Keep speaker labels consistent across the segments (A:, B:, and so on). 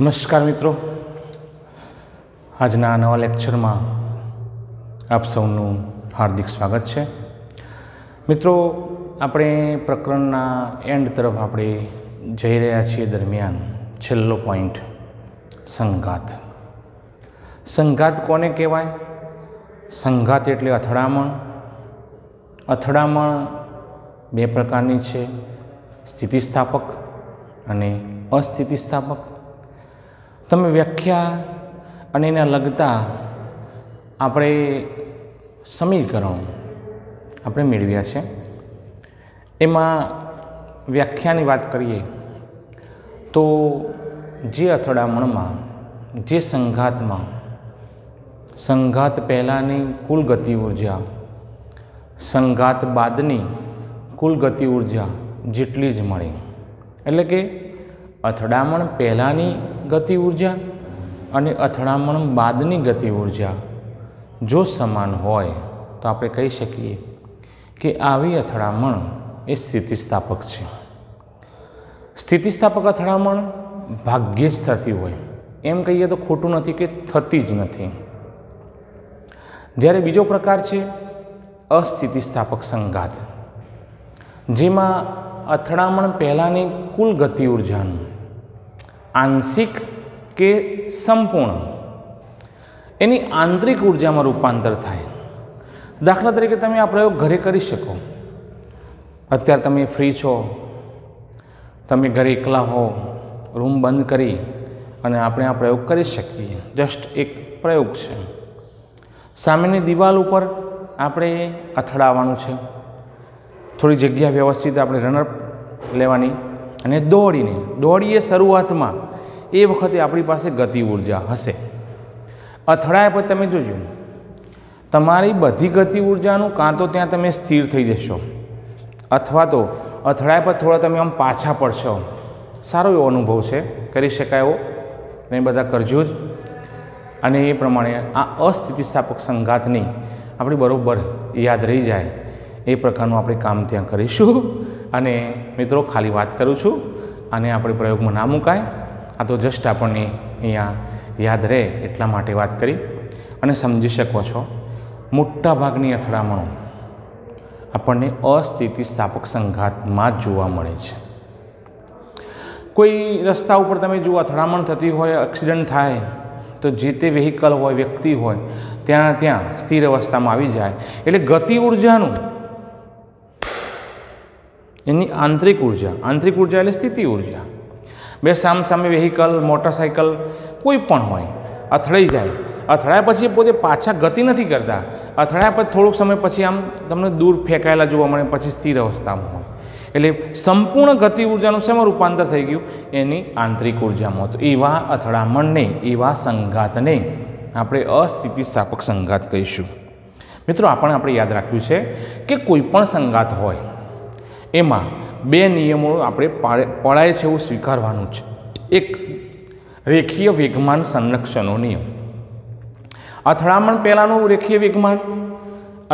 A: નમસ્કાર મિત્રો, આજના નવા લેક્ચરમાં આપ સૌનું હાર્દિક સ્વાગત છે. મિત્રો, આપણે પ્રકરણના એન્ડ તરફ આપણે જઈ રહ્યા છીએ. દરમિયાન છેલ્લો પોઈન્ટ સંઘાત. સંઘાત કોને કહેવાય? સંઘાત એટલે અથડામણ. અથડામણ બે પ્રકારની છે, સ્થિતિસ્થાપક અને અસ્થિતિસ્થાપક. તમે વ્યાખ્યા અને એના લગતા આપણે સમીકરણો આપણે મેળવ્યા છે. એમાં વ્યાખ્યાની વાત કરીએ તો જે અથડામણમાં, જે સંઘાતમાં સંઘાત પહેલાંની કુલ ગતિ ઉર્જા સંઘાત બાદની કુલ ગતિ ઉર્જા જેટલી જ મળે, એટલે કે અથડામણ પહેલાંની ગતિ ઉર્જા અને અથડામણ બાદની ગતિ ઉર્જા જો સમાન હોય તો આપણે કહી શકીએ કે આવી અથડામણ એ સ્થિતિસ્થાપક છે. સ્થિતિસ્થાપક અથડામણ ભાગ્યે જ થતી હોય, એમ કહીએ તો ખોટું નથી કે થતી જ નથી. જ્યારે બીજો પ્રકાર છે અસ્થિતિસ્થાપક સંઘાત, જેમાં અથડામણ પહેલાંની કુલ ગતિ ઉર્જાનું આંશિક કે સંપૂર્ણ એની આંતરિક ઉર્જામાં રૂપાંતર થાય. દાખલા તરીકે તમે આ પ્રયોગ ઘરે કરી શકો. અત્યારે તમે ફ્રી છો, તમે ઘરે એકલા હો, રૂમ બંધ કરી અને આપણે આ પ્રયોગ કરી શકીએ. જસ્ટ એક પ્રયોગ છે. સામેની દિવાલ ઉપર આપણે અથડાવવાનું છે. થોડી જગ્યા વ્યવસ્થિત આપણે રનર લેવાની અને દોડીએ શરૂઆતમાં એ વખતે આપણી પાસે ગતિ ઉર્જા હશે. અથડાયા પછી તમે જોજો, તમારી બધી ગતિ ઉર્જાનું કાં તો ત્યાં તમે સ્થિર થઈ જશો, અથવા તો અથડાયા પછી થોડા તમે આમ પાછા પડશો. સારો એવો અનુભવ છે, કરી શકાય એવો. તમે બધા કરજો જ. અને એ પ્રમાણે આ અસ્થિતિસ્થાપક સંઘાતની આપણી બરાબર યાદ રહી જાય એ પ્રકારનું આપણે કામ ત્યાં કરીશું. અને મિત્રો, ખાલી વાત કરું છું, આને આપણે પ્રયોગમાં ના મુકાય. આ તો જસ્ટ આપણને અહીંયા યાદ રહે એટલા માટે વાત કરી અને સમજી શકો છો. મોટાભાગની અથડામણો આપણને અસ્થિતિસ્થાપક સંઘાતમાં જ જોવા મળે છે. કોઈ રસ્તા ઉપર તમે જુઓ અથડામણ થતી હોય, એક્સિડન્ટ થાય તો જે તે વ્હીકલ હોય, વ્યક્તિ હોય, ત્યાં સ્થિર અવસ્થામાં આવી જાય. એટલે ગતિ ઉર્જાનું એની આંતરિક ઉર્જા એટલે સ્થિતિ ઉર્જા. બે સામે વ્હીકલ, મોટરસાઇકલ કોઈ પણ હોય, અથડાઈ જાય. અથડાયા પછી પોતે પાછા ગતિ નથી કરતા. અથડાયા પછી થોડોક સમય પછી આમ તમને દૂર ફેંકાયેલા જોવા મળે, પછી સ્થિર અવસ્થામાં હોય. એટલે સંપૂર્ણ ગતિ ઉર્જાનું શેમાં રૂપાંતર થઈ ગયું? એની આંતરિક ઉર્જામાં. તો એવા અથડામણને, એવા સંઘાતને આપણે અસ્થિતિસ્થાપક સંઘાત કહીશું. મિત્રો, આપણે યાદ રાખ્યું છે કે કોઈ પણ સંઘાત હોય એમાં બે નિયમો આપણે પડાય છે એવું સ્વીકારવાનું છે. એક, રેખીય વેગમાન સંરક્ષણનો નિયમ. અથડામણ પહેલાંનું રેખીય વેગમાન,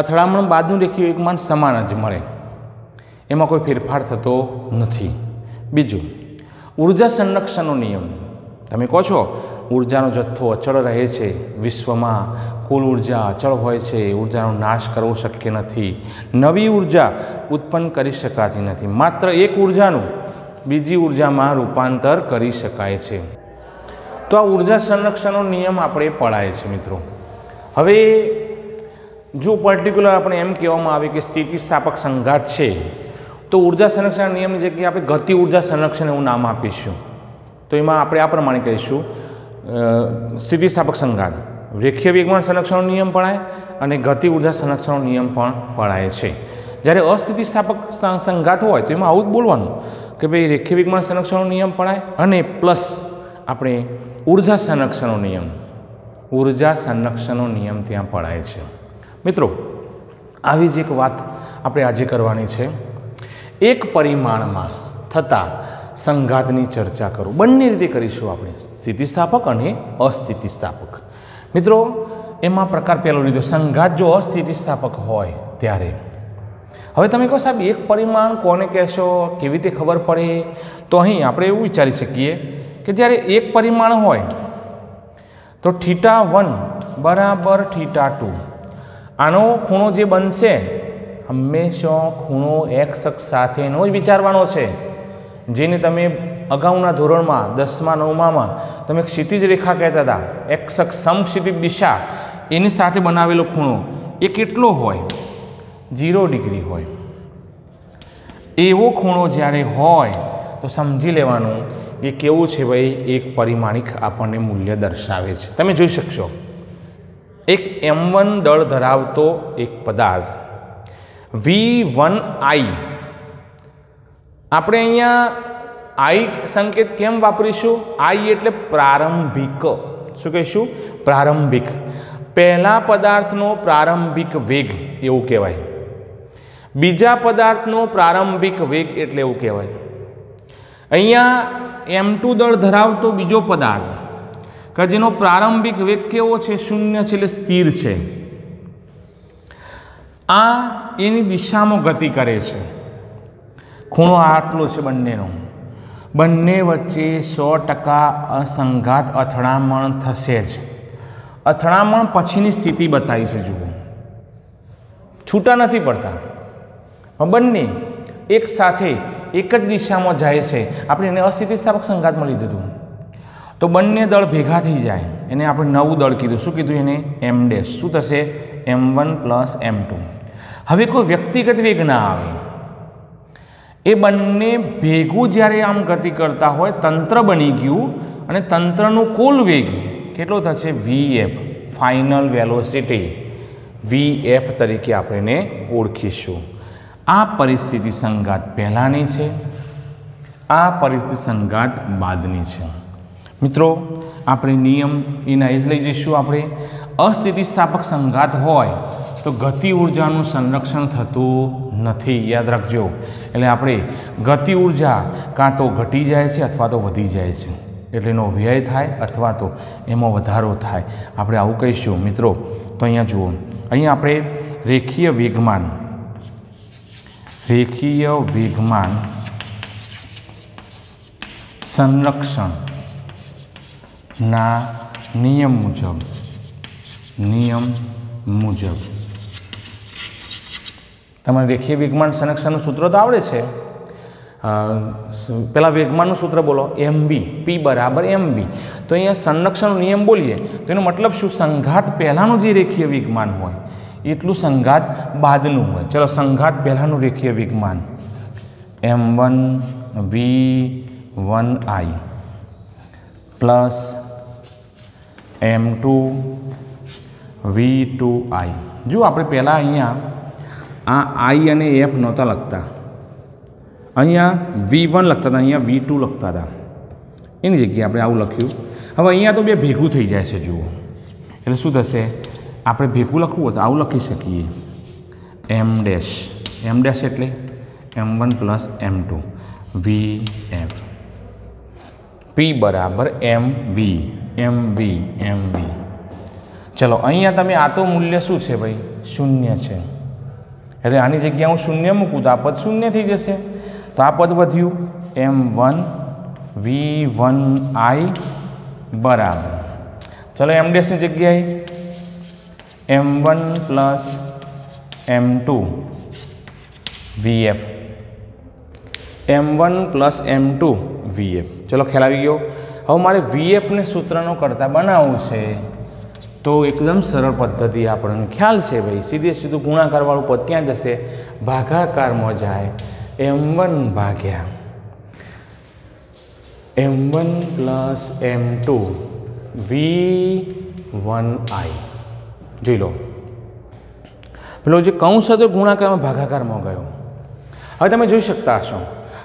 A: અથડામણ બાદનું રેખીય વેગમાન સમાન જ મળે, એમાં કોઈ ફેરફાર થતો નથી. બીજું, ઉર્જા સંરક્ષણનો નિયમ. તમે કહો છો ઉર્જાનો જથ્થો અચળ રહે છે, વિશ્વમાં કુલ ઉર્જા અચળ હોય છે, ઉર્જાનો નાશ કરવો શક્ય નથી, નવી ઉર્જા ઉત્પન્ન કરી શકાતી નથી, માત્ર એક ઉર્જાનું બીજી ઉર્જામાં રૂપાંતર કરી શકાય છે. તો આ ઉર્જા સંરક્ષણનો નિયમ આપણે પડાય છે. મિત્રો, હવે જો પર્ટિક્યુલર આપણે એમ કહેવામાં આવે કે સ્થિતિસ્થાપક સંઘાત છે, તો ઉર્જા સંરક્ષણ નિયમની જગ્યાએ આપણે ગતિ ઉર્જા સંરક્ષણ એવું નામ આપીશું. તો એમાં આપણે આ પ્રમાણે કહીશું, સ્થિતિસ્થાપક સંઘાત રેખીય વેગમાન સંરક્ષણનો નિયમ પડાય અને ગતિ ઉર્જા સંરક્ષણનો નિયમ પણ પડાય છે. જ્યારે અસ્થિતિસ્થાપક સંઘાત હોય તો એમાં આવું જ બોલવાનું કે ભાઈ રેખીય વેગમાન સંરક્ષણનો નિયમ પડાય અને પ્લસ આપણે ઉર્જા સંરક્ષણનો નિયમ ત્યાં પડાય છે. મિત્રો, આવી જ એક વાત આપણે આજે કરવાની છે. એક પરિમાણમાં થતા સંઘાતની ચર્ચા કરું. બંને રીતે કરીશું આપણે, સ્થિતિસ્થાપક અને અસ્થિતિસ્થાપક. મિત્રો, એમાં પ્રકાર પહેલો લીધો, સંઘાત જો અસ્થિતિસ્થાપક હોય ત્યારે. હવે તમે કહો સાહેબ એક પરિમાણ કોને કહેશો, કેવી રીતે ખબર પડે? તો અહીં આપણે એવું વિચારી શકીએ કે જ્યારે એક પરિમાણ હોય તો θ1 બરાબર θ2, આનો ખૂણો જે બનશે હંમેશા ખૂણો એક્સ અક્ષ સાથેનો જ વિચારવાનો છે, જેને તમે અગાઉના ધોરણમાં 10મા 9મામાં તમે ક્ષિતિજ રેખા કહેતા હતા, એક્સ અક્ષ સમક્ષિતિજ દિશા એની સાથે બનાવેલો ખૂણો એ કેટલો હોય? 0 ડિગ્રી હોય. એવો ખૂણો જ્યારે હોય તો સમજી લેવાનું કે કેવું છે ભાઈ, એક પરિમાણિક આપણને મૂલ્ય દર્શાવે છે. તમે જોઈ શકશો એક m1 દળ ધરાવતો એક પદાર્થ V1I, આપણે અહીંયા I સંકેત કેમ વાપરીશું? I એટલે પ્રારંભિક. શું કહીશું? પ્રારંભિક. પહેલા પદાર્થનો પ્રારંભિક વેગ એવું કહેવાય, બીજા પદાર્થનો પ્રારંભિક વેગ એટલે એવું કહેવાય. અહીંયા m2 દળ ધરાવતો બીજો પદાર્થ કે જેનો પ્રારંભિક વેગ કેવો છે? 0 છે, એટલે સ્થિર છે. આ એની દિશામાં ગતિ કરે છે. ખૂણો આટલો છે બંનેનો. બંને વચ્ચે 100% અસંઘાત અથડામણ થશે જ. અથડામણ પછીની સ્થિતિ બતાવી છે. જુઓ, છૂટા નથી પડતા, બંને એક સાથે એક જ દિશામાં જાય છે. આપણે એને અસ્થિતિસ્થાપક સંઘાતમાં લીધું હતું. તો બંને દળ ભેગા થઈ જાય, એને આપણે નવું દળ કીધું. શું કીધું એને? m dash. શું થશે? m1 plus m2. હવે કોઈ વ્યક્તિગત વેગ ના આવે, એ બંને ભેગું જ્યારે આમ ગતિ કરતા હોય તંત્ર બની ગયું, અને તંત્રનું કુલ વેગ કેટલો થશે? vf, ફાઇનલ વેલોસિટી vf તરીકે આપણે એને ઓળખીશું. આ પરિસ્થિતિ સંઘાત પહેલાંની છે, આ પરિસ્થિતિ સંઘાત બાદની છે. મિત્રો, આપણે નિયમ એના જ લઈ જઈશું. આપણે અસ્થિતિસ્થાપક સંઘાત હોય તો ગતિ ઉર્જાનું સંરક્ષણ થતું નથી, યાદ રાખજો. એટલે આપણે ગતિ ઉર્જા કાં તો ઘટી જાય છે અથવા તો વધી જાય છે, એટલે એનો વ્યય થાય અથવા તો એમાં વધારો થાય. આપણે આવું કહીશું. મિત્રો, તો અહીંયા જુઓ, અહીંયા આપણે રેખીય વેગમાન સંરક્ષણના નિયમ મુજબ તમારે રેખીય વેગમાન સંરક્ષણનું સૂત્ર તો આવડે છે. પેલા વેગમાનનું સૂત્ર બોલો, mv, p બરાબર mv. તો અહીંયા સંરક્ષણનો નિયમ બોલીએ તો એનો મતલબ શું? સંઘાત પહેલાંનું જે રેખીય વેગમાન હોય એટલું સંઘાત બાદનું હોય. ચલો, સંઘાત પહેલાંનું રેખીય વેગમાન m1 v1I plus m2 v2I. જો આપણે પહેલાં અહીંયા આ I અને F નહોતા લખતા, અહીંયા V1 લખતા હતા, અહીંયા V2 લખતા હતા. એની જગ્યાએ આપણે આવું લખ્યું. હવે અહીંયા તો બે ભેગું થઈ જાય છે. જુઓ, એટલે શું થશે? આપણે ભેગું લખવું હોય તો આવું લખી શકીએ, m ડેશ. m ડેશ એટલે m1 plus m2 vf, p બરાબર mv. ચલો, અહીંયા તમે આ તો મૂલ્ય શું છે ભાઈ? 0 છે. એટલે આની જગ્યાએ હું 0 મૂકું તો આ પદ 0 થઈ જશે. તો આ પદ વધ્યું m1 v1I બરાબર. ચલો, m ડેશની જગ્યાએ m1 plus m2 vf, m1 plus m2 vf. ચલો, ખ્યાલ આવી ગયો. હવે મારે vfને સૂત્રનો કરતા બનાવવું છે તો એકદમ સરળ પદ્ધતિ આપણને ખ્યાલ છે ભાઈ. સીધું ગુણાકારવાળું પદ ક્યાં જશે? ભાગાકારમાં જાય. m1 ભાગ્યા m1 પ્લસ m2 v1I. જોઈ લો, પેલો જે કૌંસ હતો ગુણાકારમાં ભાગાકારમાં ગયો. હવે તમે જોઈ શકતા હશો.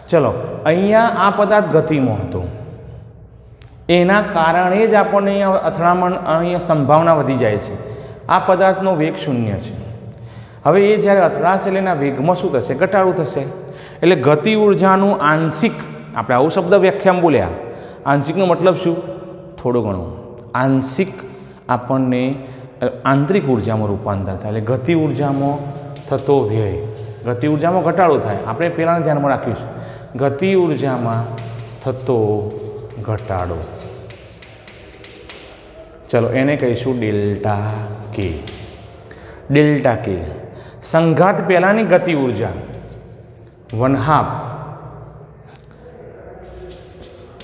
A: ચલો, અહીંયા આ પદાર્થ ગતિમાં હતો, એના કારણે જ આપણને અહીંયા અથડામણ, અહીંયા સંભાવના વધી જાય છે. આ પદાર્થનો વેગ 0 છે. હવે એ જ્યારે અથડાશે એટલે એના વેગમાં શું થશે? ઘટાડો થશે. એટલે ગતિ ઉર્જાનું આંશિક, આપણે આવું શબ્દ વ્યાખ્યામાં બોલ્યા, આંશિકનો મતલબ શું? થોડો ઘણો. આંશિક આપણને આંતરિક ઉર્જામાં રૂપાંતર થાય. એટલે ગતિ ઉર્જામાં થતો વ્યય, ગતિ ઉર્જામાં ઘટાડો થાય. આપણે પહેલાંના ધ્યાનમાં રાખીશું, ગતિ ઉર્જામાં થતો ઘટાડો. ચલો એને કહીશું ડેલ્ટા કે. ડેલ્ટા કે સંઘાત પહેલાંની ગતિ ઉર્જા 1/2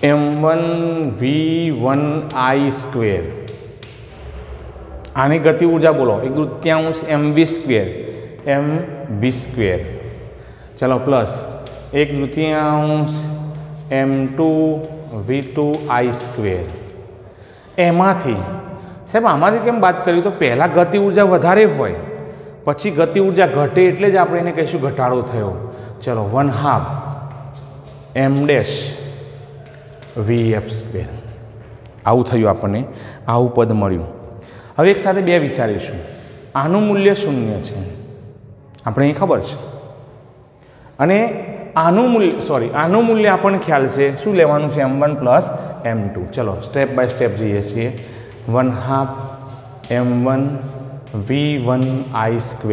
A: m1v1i². આની ગતિ ઉર્જા બોલો 1/3 mv². ચલો પ્લસ 1/2 m2v2i². એમાંથી સાહેબ આમાંથી કેમ વાત કરી? તો પહેલાં ગતિ ઉર્જા વધારે હોય પછી ગતિ ઉર્જા ઘટે એટલે જ આપણે એને કહીશું ઘટાડો થયો. ચલો 1/2 m-vf². આવું થયું, આપણને આવું પદ મળ્યું. હવે એક સાથે બે વિચારીશું. આનું મૂલ્ય 0 છે, આપણે અહીં ખબર છે, અને આનું મૂલ્ય આપણને ખ્યાલ છે. શું લેવાનું છે? m1 plus m2. ચલો સ્ટેપ બાય સ્ટેપ જઈએ છીએ. 1/2 m1v1i².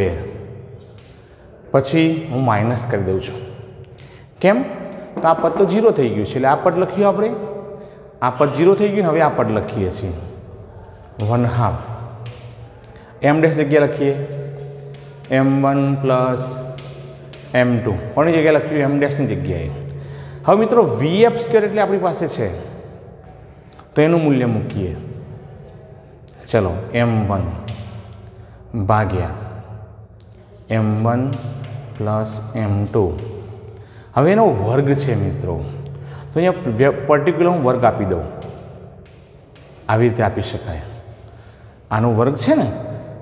A: પછી હું માઇનસ કરી દઉં છું. કેમ? તો આ પદ તો 0 થઈ ગયું છે, એટલે આ પદ લખ્યું આપણે. આ પદ 0 થઈ ગયું, હવે આ પદ લખીએ છીએ. 1/2 m' જગ્યા લખીએ m1 પ્લસ m2. કોની જગ્યાએ લખ્યું? m' જગ્યાએ. હવે મિત્રો vf² એટલે આપણી પાસે છે, તો એનું મૂલ્ય મૂકીએ. ચલો m1 ભાગ્યા m1 પ્લસ m2. હવે એનો વર્ગ છે મિત્રો, તો અહીંયા પર્ટિક્યુલર હું વર્ગ આપી દઉં. આવી રીતે આપી શકાય. આનો વર્ગ છે ને,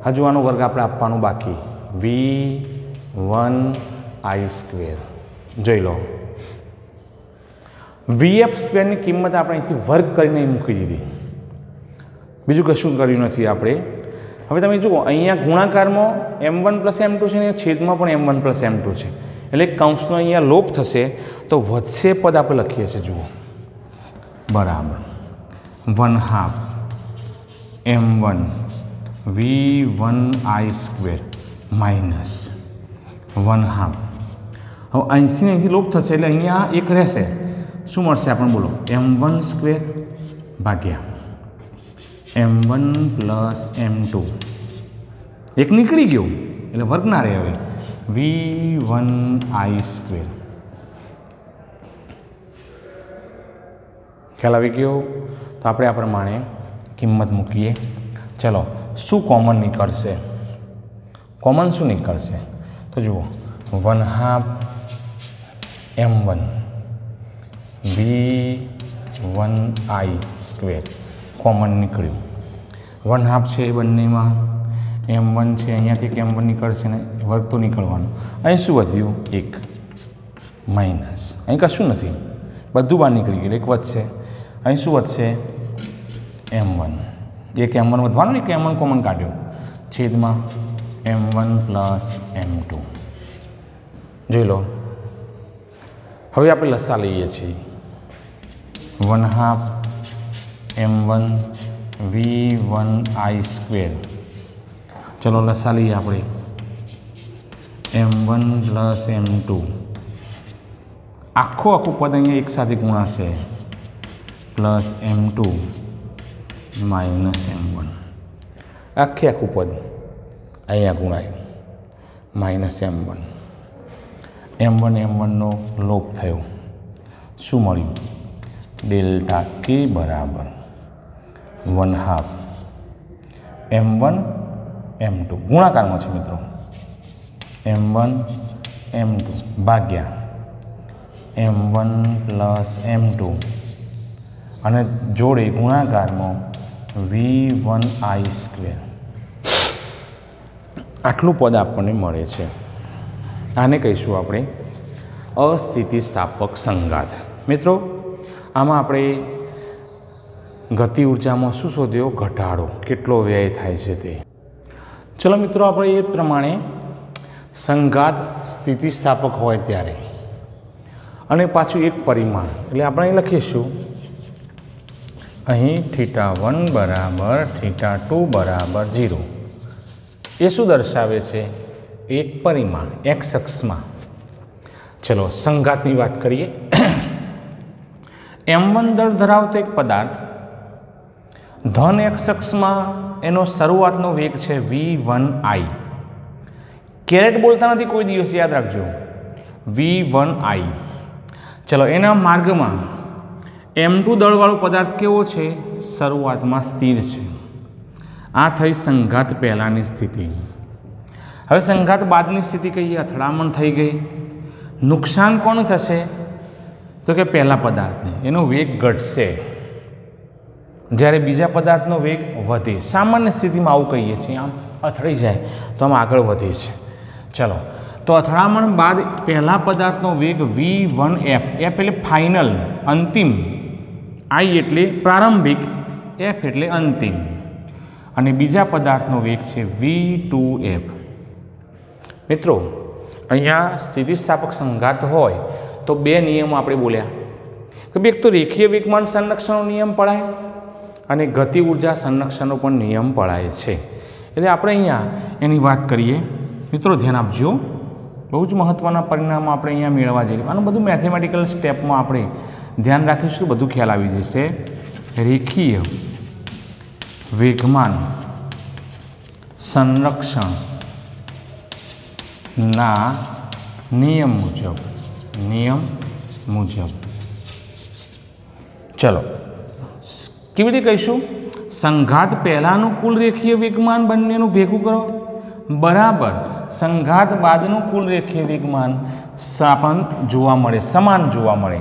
A: હજુ આનો વર્ગ આપણે આપવાનું બાકી. v1i². જોઈ લો, vf² ની કિંમત આપણે અહીંથી વર્ગ કરીને મૂકી દીધી, બીજું કશું કર્યું નથી આપણે. હવે તમે જુઓ, અહીંયા ગુણાકારમાં m1 પ્લસ m2 છે, ને છેદમાં પણ m1 પ્લસ m2 છે, એટલે કૌંસનો અહીંયા લોપ થશે, તો વધશે પદ આપણે લખીએ છીએ. જુઓ, બરાબર 1/2 m1 v1i² માઇનસ 1/2. હવે અહીંથી લોપ થશે એટલે અહીંયા એક રહેશે. શું મળશે આપણને? બોલો, m1² ભાગ્યા m1 પ્લસ m2. એક નીકળી ગયું એટલે વર્ગ ના રહે. હવે v1i². ખ્યાલ આવી ગયો? તો આપણે આ પ્રમાણે કિંમત મૂકીએ. ચલો, શું કોમન નીકળશે? કોમન શું નીકળશે? તો જુઓ, 1/2 m1 v1i² કોમન નીકળ્યું. 1/2 છે એ બંનેમાં, m1 છે, અહીંયાથી એક m1 નીકળશે ને, વર્ગ તો નીકળવાનું. અહીં શું વધ્યું? 1 માઇનસ. અહીં કશું નથી, બધું બહાર નીકળી ગયું, એક વધશે. અહીં શું વધશે? m1. એક m1 વધવાનું, એક m1 કોમન કાઢ્યો, છેદમાં m1 પ્લસ m2. જોઈ લો, હવે આપણે લસા લઈએ છીએ. 1/2 m1 v1i². ચલો લસા લઈએ આપણે. m1 plus m2. આખું પદ અહીંયા એક સાથે ગુણાશે, પ્લસ m2 માઇનસ m1. આખું પદ અહીંયા ગુણાયું, માઇનસ m1. m1નો લોપ થયો. શું મળ્યું? ડેલ્ટા કે બરાબર 1/2 m1 m2. ગુણાકારમાં છે મિત્રો. m1 m2 ભાગ્યા m1 પ્લસ m2, અને જોડે ગુણાકારમાં v1i². આટલું પદ આપણને મળે છે. આને કહીશું આપણે અસ્થિતિસ્થાપક સંઘાત. મિત્રો, આમાં આપણે ગતિ ઉર્જામાં શું શોધ્યો? ઘટાડો. કેટલો વ્યય થાય છે તે. ચલો મિત્રો, આપણે એ પ્રમાણે સંઘાત સ્થિતિસ્થાપક હોય ત્યારે, અને પાછું એક પરિમાણ, એટલે આપણે અહીં લખીશું, અહીં θ1 બરાબર θ2 બરાબર 0. એ શું દર્શાવે છે? એક પરિમાણ x અક્ષમાં. ચલો સંઘાતની વાત કરીએ. m1 દળ ધરાવતો એક પદાર્થ ધન x અક્ષમાં એનો શરૂઆતનો વેગ છે v1i. કેરેટ બોલતા નથી કોઈ દિવસ, યાદ રાખજો, v1i. ચલો, એના માર્ગમાં m2 દળવાળો પદાર્થ કેવો છે? શરૂઆતમાં સ્થિર છે. આ થઈ સંઘાત પહેલાંની સ્થિતિ. હવે સંઘાત બાદની સ્થિતિ કહીએ, અથડામણ થઈ ગઈ. નુકસાન કોણ થશે? તો કે પહેલા પદાર્થને, એનો વેગ ઘટશે, જ્યારે બીજા પદાર્થનો વેગ વધે. સામાન્ય સ્થિતિમાં આવું કહીએ છીએ, આમ અથડાઈ જાય તો આમ આગળ વધે છે. ચલો, તો અથડામણ બાદ પહેલા પદાર્થનો વેગ v1f, f એટલે ફાઇનલ, અંતિમ, i એટલે પ્રારંભિક, f એટલે અંતિમ, અને બીજા પદાર્થનો વેગ છે v2f. મિત્રો, અહીંયા સ્થિતિસ્થાપક સંઘાત હોય તો બે નિયમો આપણે બોલ્યા કે એક તો રેખીય વેગમાન સંરક્ષણનો નિયમ પડાય અને ગતિ ઉર્જા સંરક્ષણનો પણ નિયમ પડાય છે. એટલે આપણે અહીંયા એની વાત કરીએ. મિત્રો ધ્યાન આપજો, બહુ જ મહત્ત્વના પરિણામો આપણે અહીંયા મેળવવા જઈએ. આનું બધું મેથેમેટિકલ સ્ટેપમાં આપણે ધ્યાન રાખીશું, બધું ખ્યાલ આવી જશે. રેખીય વેગમાન સંરક્ષણના નિયમ મુજબ ચલો કેવી રીતે કહીશું? સંઘાત પહેલાંનું કુલ રેખીય વેગમાન બંનેનું ભેગું કરો બરાબર સંઘાત બાદનું કુલ રેખીય વેગમાન જોવા મળે, સમાન જોવા મળે.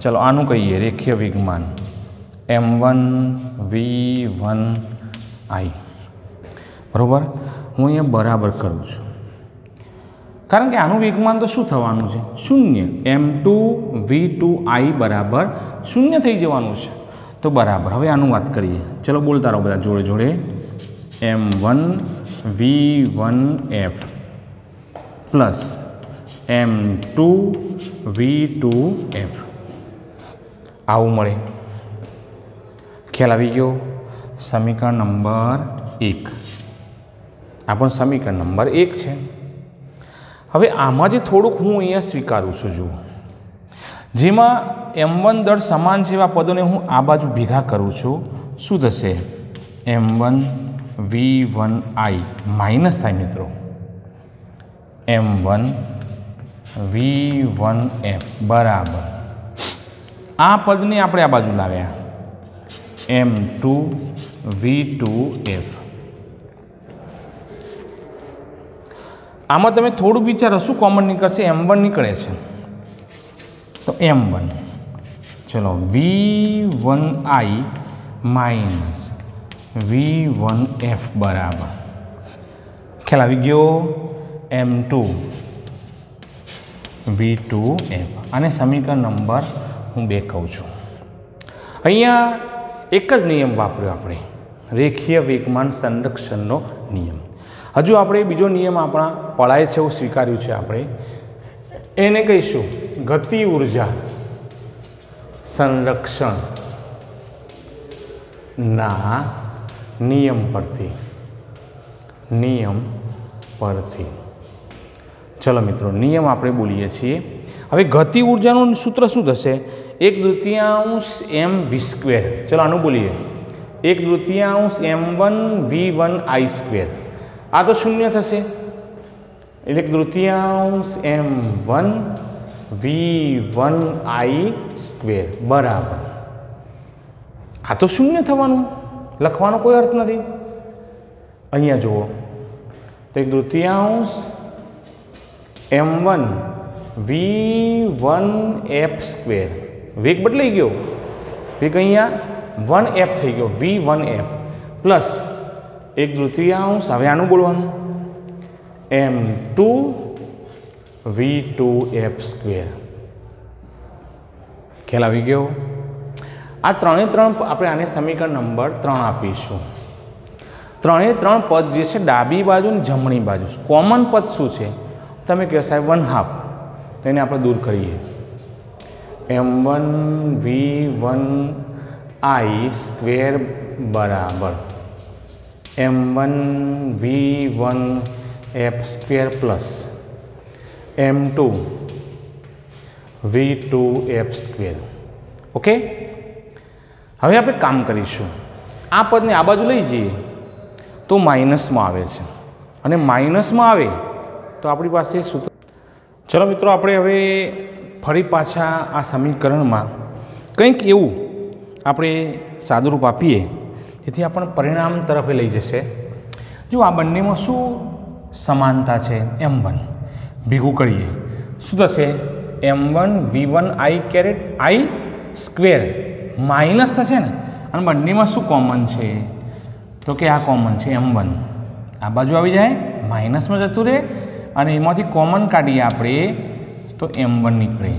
A: ચલો આનું કહીએ રેખીય વેગમાન m1 v1i. બરાબર, હું અહીંયા બરાબર કરું છું કારણ કે આનું વેગમાન તો શું થવાનું છે? શૂન્ય. m2 v2i બરાબર શૂન્ય થઈ જવાનું છે. તો બરાબર, હવે આનું વાત કરીએ. ચલો બોલતા રહો બધા જોડે જોડે. m1 v1f plus m2 v2f આવું મળે. ખ્યાલ આવી ગયો? સમીકરણ નંબર 1. આ પણ સમીકરણ નંબર 1 છે. હવે આમાં જે થોડુંક હું અહીંયા સ્વીકારું છું, જુઓ, જેમાં m1 દળ સમાન છે એવા પદોને હું આ બાજુ ભેગા કરું છું. શું થશે? m1 v1i માઇનસ થાય મિત્રો m1 v1f બરાબર આ પદને આપણે આ બાજુ લાવ્યા m2 v2f. આમાં તમે થોડું વિચારો, શું કોમન નીકળશે? m1 નીકળે છે તો m1. ચલો, v1i માઇનસ v1f બરાબર ખ્યાલ આવી ગયો m2 v2f. અને સમીકરણ નંબર હું 2 કહું છું. અહીંયા એક જ નિયમ વાપર્યો આપણે, રેખીય વેગમાન સંરક્ષણનો નિયમ. હજુ આપણે બીજો નિયમ આપણા પડાય છે એવું સ્વીકાર્યું છે આપણે, એને કહીશું ગતિ ઉર્જા સંરક્ષણના નિયમ પરથી. ચલો મિત્રો, નિયમ આપણે બોલીએ છીએ. હવે ગતિ ઉર્જાનું સૂત્ર શું થશે? 1/2 mv². ચલો આનું બોલીએ 1/2 m1 v1i². આ તો શૂન્ય થશે એટલે 1/2 m1 v1i² બરાબર આ તો શૂન્ય થવાનું, લખવાનો કોઈ અર્થ નથી. અહીંયા જુઓ તો 1/2 m1 v1f². વેગ બદલાઈ ગયો, વેગ અહીંયા 1f થઈ ગયો, v1f પ્લસ 1/2 હવે આનું બોલવાનું m2 v2f². ખ્યાલ આવી ગયો? આ ત્રણે ત્રણ આપણે આને સમીકરણ નંબર 3 આપીશું. ત્રણે ત્રણ પદ જે છે ડાબી બાજુ અને જમણી બાજુ, કોમન પદ શું છે? તમે કહો સાહેબ 1/2, તો એને આપણે દૂર કરીએ. m1 v1i² બરાબર m1 v1f² plus m2 v2f². Okay, હવે આપણે કામ કરીશું. આ પદને આ બાજુ લઈ જઈએ તો માઇનસમાં આવે છે, અને માઇનસમાં આવે તો આપણી પાસે સૂત્ર. ચલો મિત્રો, આપણે હવે ફરી પાછા આ સમીકરણમાં કંઈક એવું આપણે સાદુરૂપ આપીએ જેથી આપણને પરિણામ તરફે લઈ જશે. જો આ બંનેમાં શું સમાનતા છે, m1 ભેગું કરીએ શું થશે, m1 v1 i caret i square minus થશે ને, અને બંનેમાં શું કોમન છે તો કે આ કોમન છે m1, આ બાજુ આવી જાય માઇનસમાં જતું રહે, અને એમાંથી કોમન કાઢીએ આપણે તો m1 નીકળે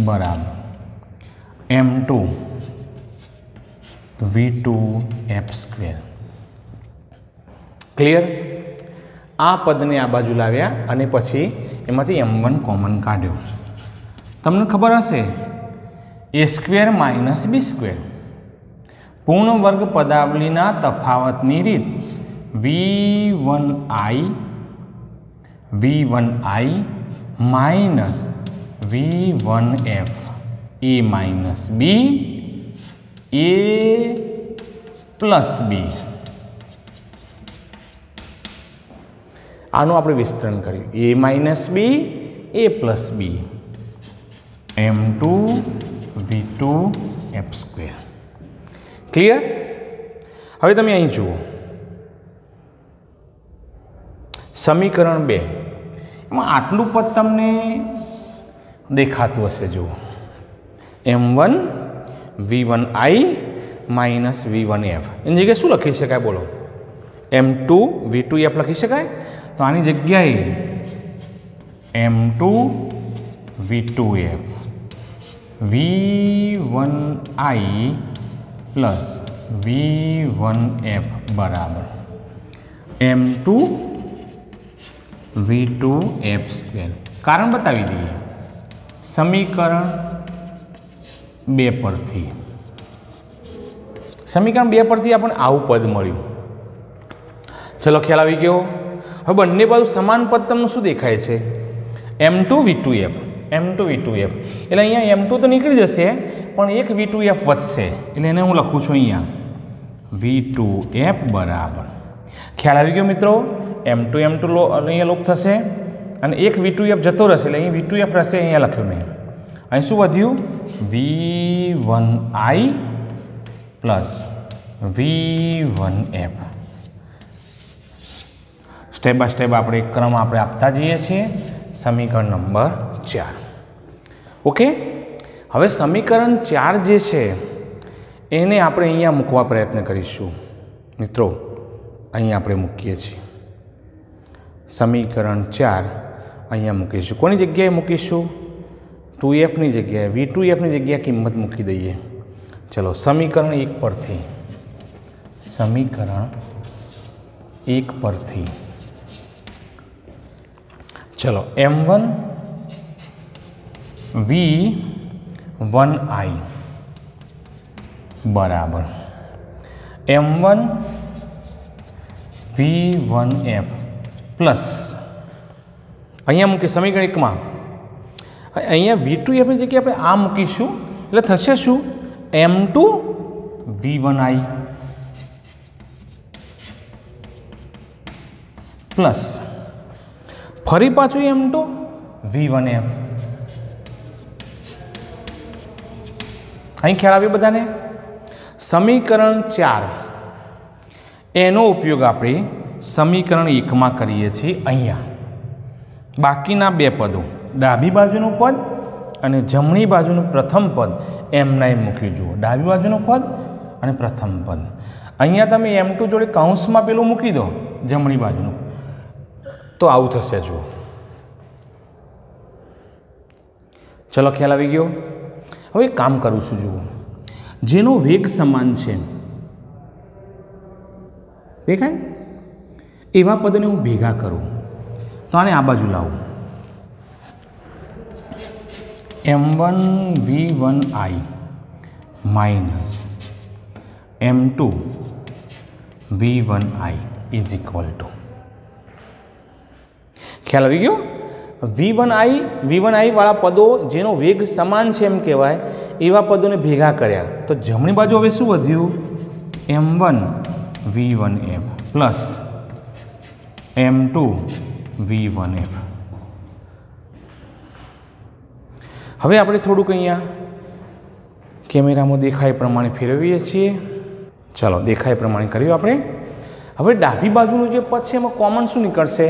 A: બરાબર m2 v2 f square. Clear? આ પદને આ બાજુ લાવ્યા અને પછી એમાંથી m1 કોમન કાઢ્યો. તમને ખબર હશે a square minus b square, પૂર્ણ વર્ગ પદાવલીના તફાવતની રીત v1i minus v1f a minus b a plus b. આનું આપણે વિસ્તરણ કર્યું a minus b a plus b m2 v2 f square. Clear? હવે તમે અહીં જુઓ સમીકરણ 2, એમાં આટલું પદ તમને દેખાતું હશે. જુઓ m1 v1i માઇનસ v1f, એની જગ્યાએ શું લખી શકાય બોલો, m2 v2f લખી શકાય. તો આની જગ્યાએ m2 v2f v1i plus v1f બરાબર m2 v2f સ્ક્વેર. કારણ બતાવી દઈએ સમીકરણ 2 પરથી. સમીકરણ 2 પરથી આપણને આવું પદ મળ્યું. ચલો, ખ્યાલ આવી ગયો? હવે બંને બાજુ સમાન પદ તમને શું દેખાય છે, m2 v2f m2 v2f. એટલે અહીંયા m2 તો નીકળી જશે પણ એક v2f વધશે, એટલે એને હું લખું છું અહીંયા v2f બરાબર. ખ્યાલ આવી ગયો મિત્રો? m2 અહીંયા લોપ થશે અને એક v2f જતો રહેશે, એટલે અહીં v2f રહેશે. અહીંયા લખ્યું મેં. અહીં શું વધ્યું, v1i plus v1f. Step by step આપણે ક્રમ આપણે આપતા જઈએ છીએ. સમીકરણ નંબર 4. ઓકે, હવે સમીકરણ 4 જે છે એને આપણે અહીંયા મૂકવા પ્રયત્ન કરીશું. મિત્રો અહીંયા આપણે મૂકીએ છીએ સમીકરણ 4, અહીંયા મૂકીશું. કોની જગ્યાએ મૂકીશું, 2fની જગ્યાએ v2fની જગ્યાએ કિંમત મૂકી દઈએ. ચલો, સમીકરણ 1 પરથી ચલો m1 v1i બરાબર m1 v1f પ્લસ અહીંયા મૂકીએ સમીકરણ 1માં. અહીંયા v2fની જગ્યાએ આપણે આ મૂકીશું એટલે થશે શું, m2 v1i પ્લસ ફરી પાછું m2 v1f. અહીં ખ્યાલ આવ્યો બધાને? સમીકરણ 4 એનો ઉપયોગ આપણે સમીકરણ 1માં કરીએ છીએ. અહીંયા બાકીના બે પદો, ડાબી બાજુનું પદ અને જમણી બાજુનું પ્રથમ પદ એમના એમ મૂકી જુઓ. ડાબી બાજુનું પદ અને પ્રથમ પદ. અહીંયા તમે m2 જોડે કૌંસમાં પેલું મૂકી દો જમણી બાજુનું, તો આવું થશે. જુઓ, ચલો ખ્યાલ આવી ગયો? હવે કામ કરું છું. જુઓ, જેનો વેગ સમાન છે દેખાય એવા પદને હું ભેગા કરું તો આને આ બાજુ લાવું. m1 v1i minus m2 v1i is equal to. ખ્યાલ આવી ગયો? V1I વાળા પદો જેનો વેગ સમાન છે એમ કહેવાય એવા પદોને ભેગા કર્યા તો જમણી બાજુ હવે શું વધ્યું m1 V1f plus m2 V1f. હવે આપણે થોડુંક અહીંયા કેમેરામાં દેખાય પ્રમાણે ફેરવીએ છીએ. ચાલો દેખાય પ્રમાણે કર્યું આપણે. હવે ડાબી બાજુનું જે પદ છે એમાં કોમન શું નીકળશે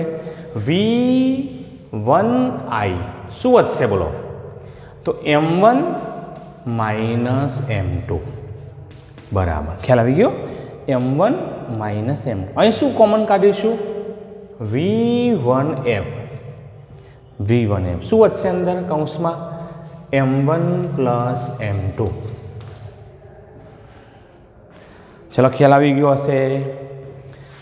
A: V1I શું વધશે બોલો તો m1 માઇનસ m2 બરાબર ખ્યાલ આવી ગયો m1 માઇનસ m2 અહીં શું કોમન કાઢીશું V1f શું વધશે અંદર કૌંસમાં m1 પ્લસ m2. ચલો ખ્યાલ આવી ગયો હશે.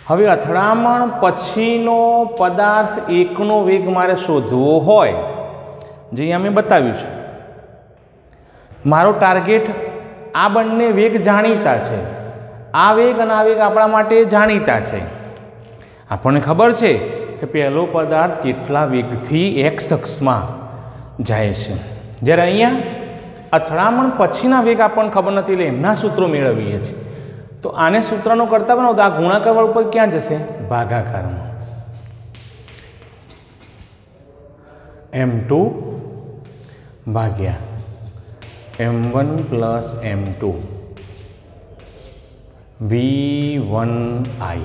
A: હવે અથડામણ પછીનો પદાર્થ એકનો વેગ મારે શોધવો હોય જે અહીંયા મેં બતાવ્યું છે. મારો ટાર્ગેટ આ બંને વેગ જાણીતા છે. આ વેગ અને આ વેગ આપણા માટે જાણીતા છે. આપણને ખબર છે કે પહેલો પદાર્થ કેટલા વેગથી x અક્ષમાં જાય છે. જ્યારે અહીંયા અથડામણ પછીના વેગ આપણને ખબર નથી એટલે એમના સૂત્રો મેળવીએ છીએ. તો આને સૂત્રનો કરતા બનાવો તો આ ગુણાકાર ઉપર ક્યાં જશે ભાગાકારમાં m2 ભાગ્યા m1 પ્લસ m2 V1I.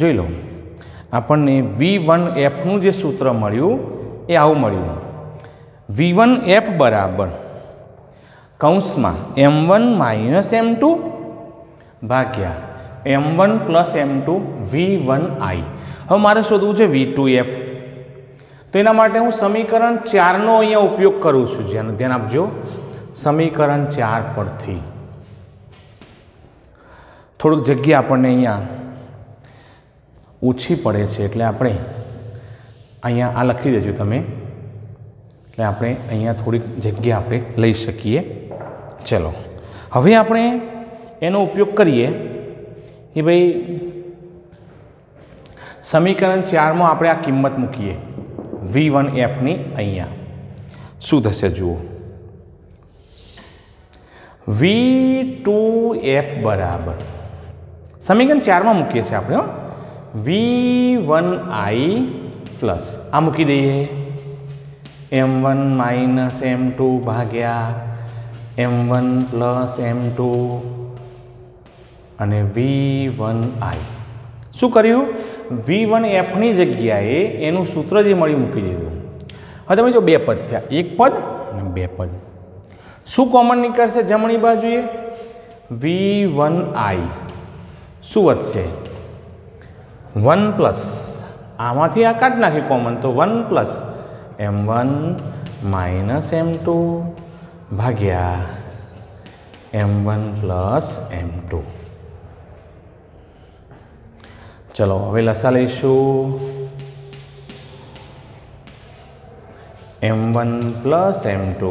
A: જોઈ લો આપણને V1fનું જે સૂત્ર મળ્યું એ આવું મળ્યું V1f બરાબર કૌંસમાં m1 માઇનસ m2 ભાગ્યા m1 પ્લસ m2 V1I. હવે મારે શોધવું છે V2f. તો એના માટે હું સમીકરણ 4નો અહીંયા ઉપયોગ કરું છું. જેનું ધ્યાન આપજો સમીકરણ 4 પરથી થોડુંક જગ્યા આપણને અહીંયા ઓછી પડે છે એટલે આપણે અહીંયા આ લખી દેજો તમે એટલે આપણે અહીંયા થોડીક જગ્યા આપણે લઈ શકીએ. ચલો હવે આપણે એનો ઉપયોગ કરીએ કે ભાઈ સમીકરણ 4માં આપણે આ કિંમત મૂકીએ V1fની. અહીંયા શું થશે જુઓ V2f બરાબર સમીકરણ 4માં મૂકીએ છીએ આપણે V1I પ્લસ આ મૂકી દઈએ m1 માઇનસ m2 ભાગ્યા m1 પ્લસ m2 અને V1I. શું કર્યું V1fની જગ્યાએ એનું સૂત્ર જે મળ્યું મૂકી દીધું. હવે તમે જો બે પદ થયા એક પદ અને બે પદ. શું કોમન નીકળશે જમણી બાજુએ V1I શું વધશે 1 પ્લસ આમાંથી આ કાઢ નાખી કોમન તો 1 પ્લસ m1 માઇનસ m2 ભાગ્યા m1 પ્લસ m2. ચલો હવે લસા લઈશું m1 પ્લસ m2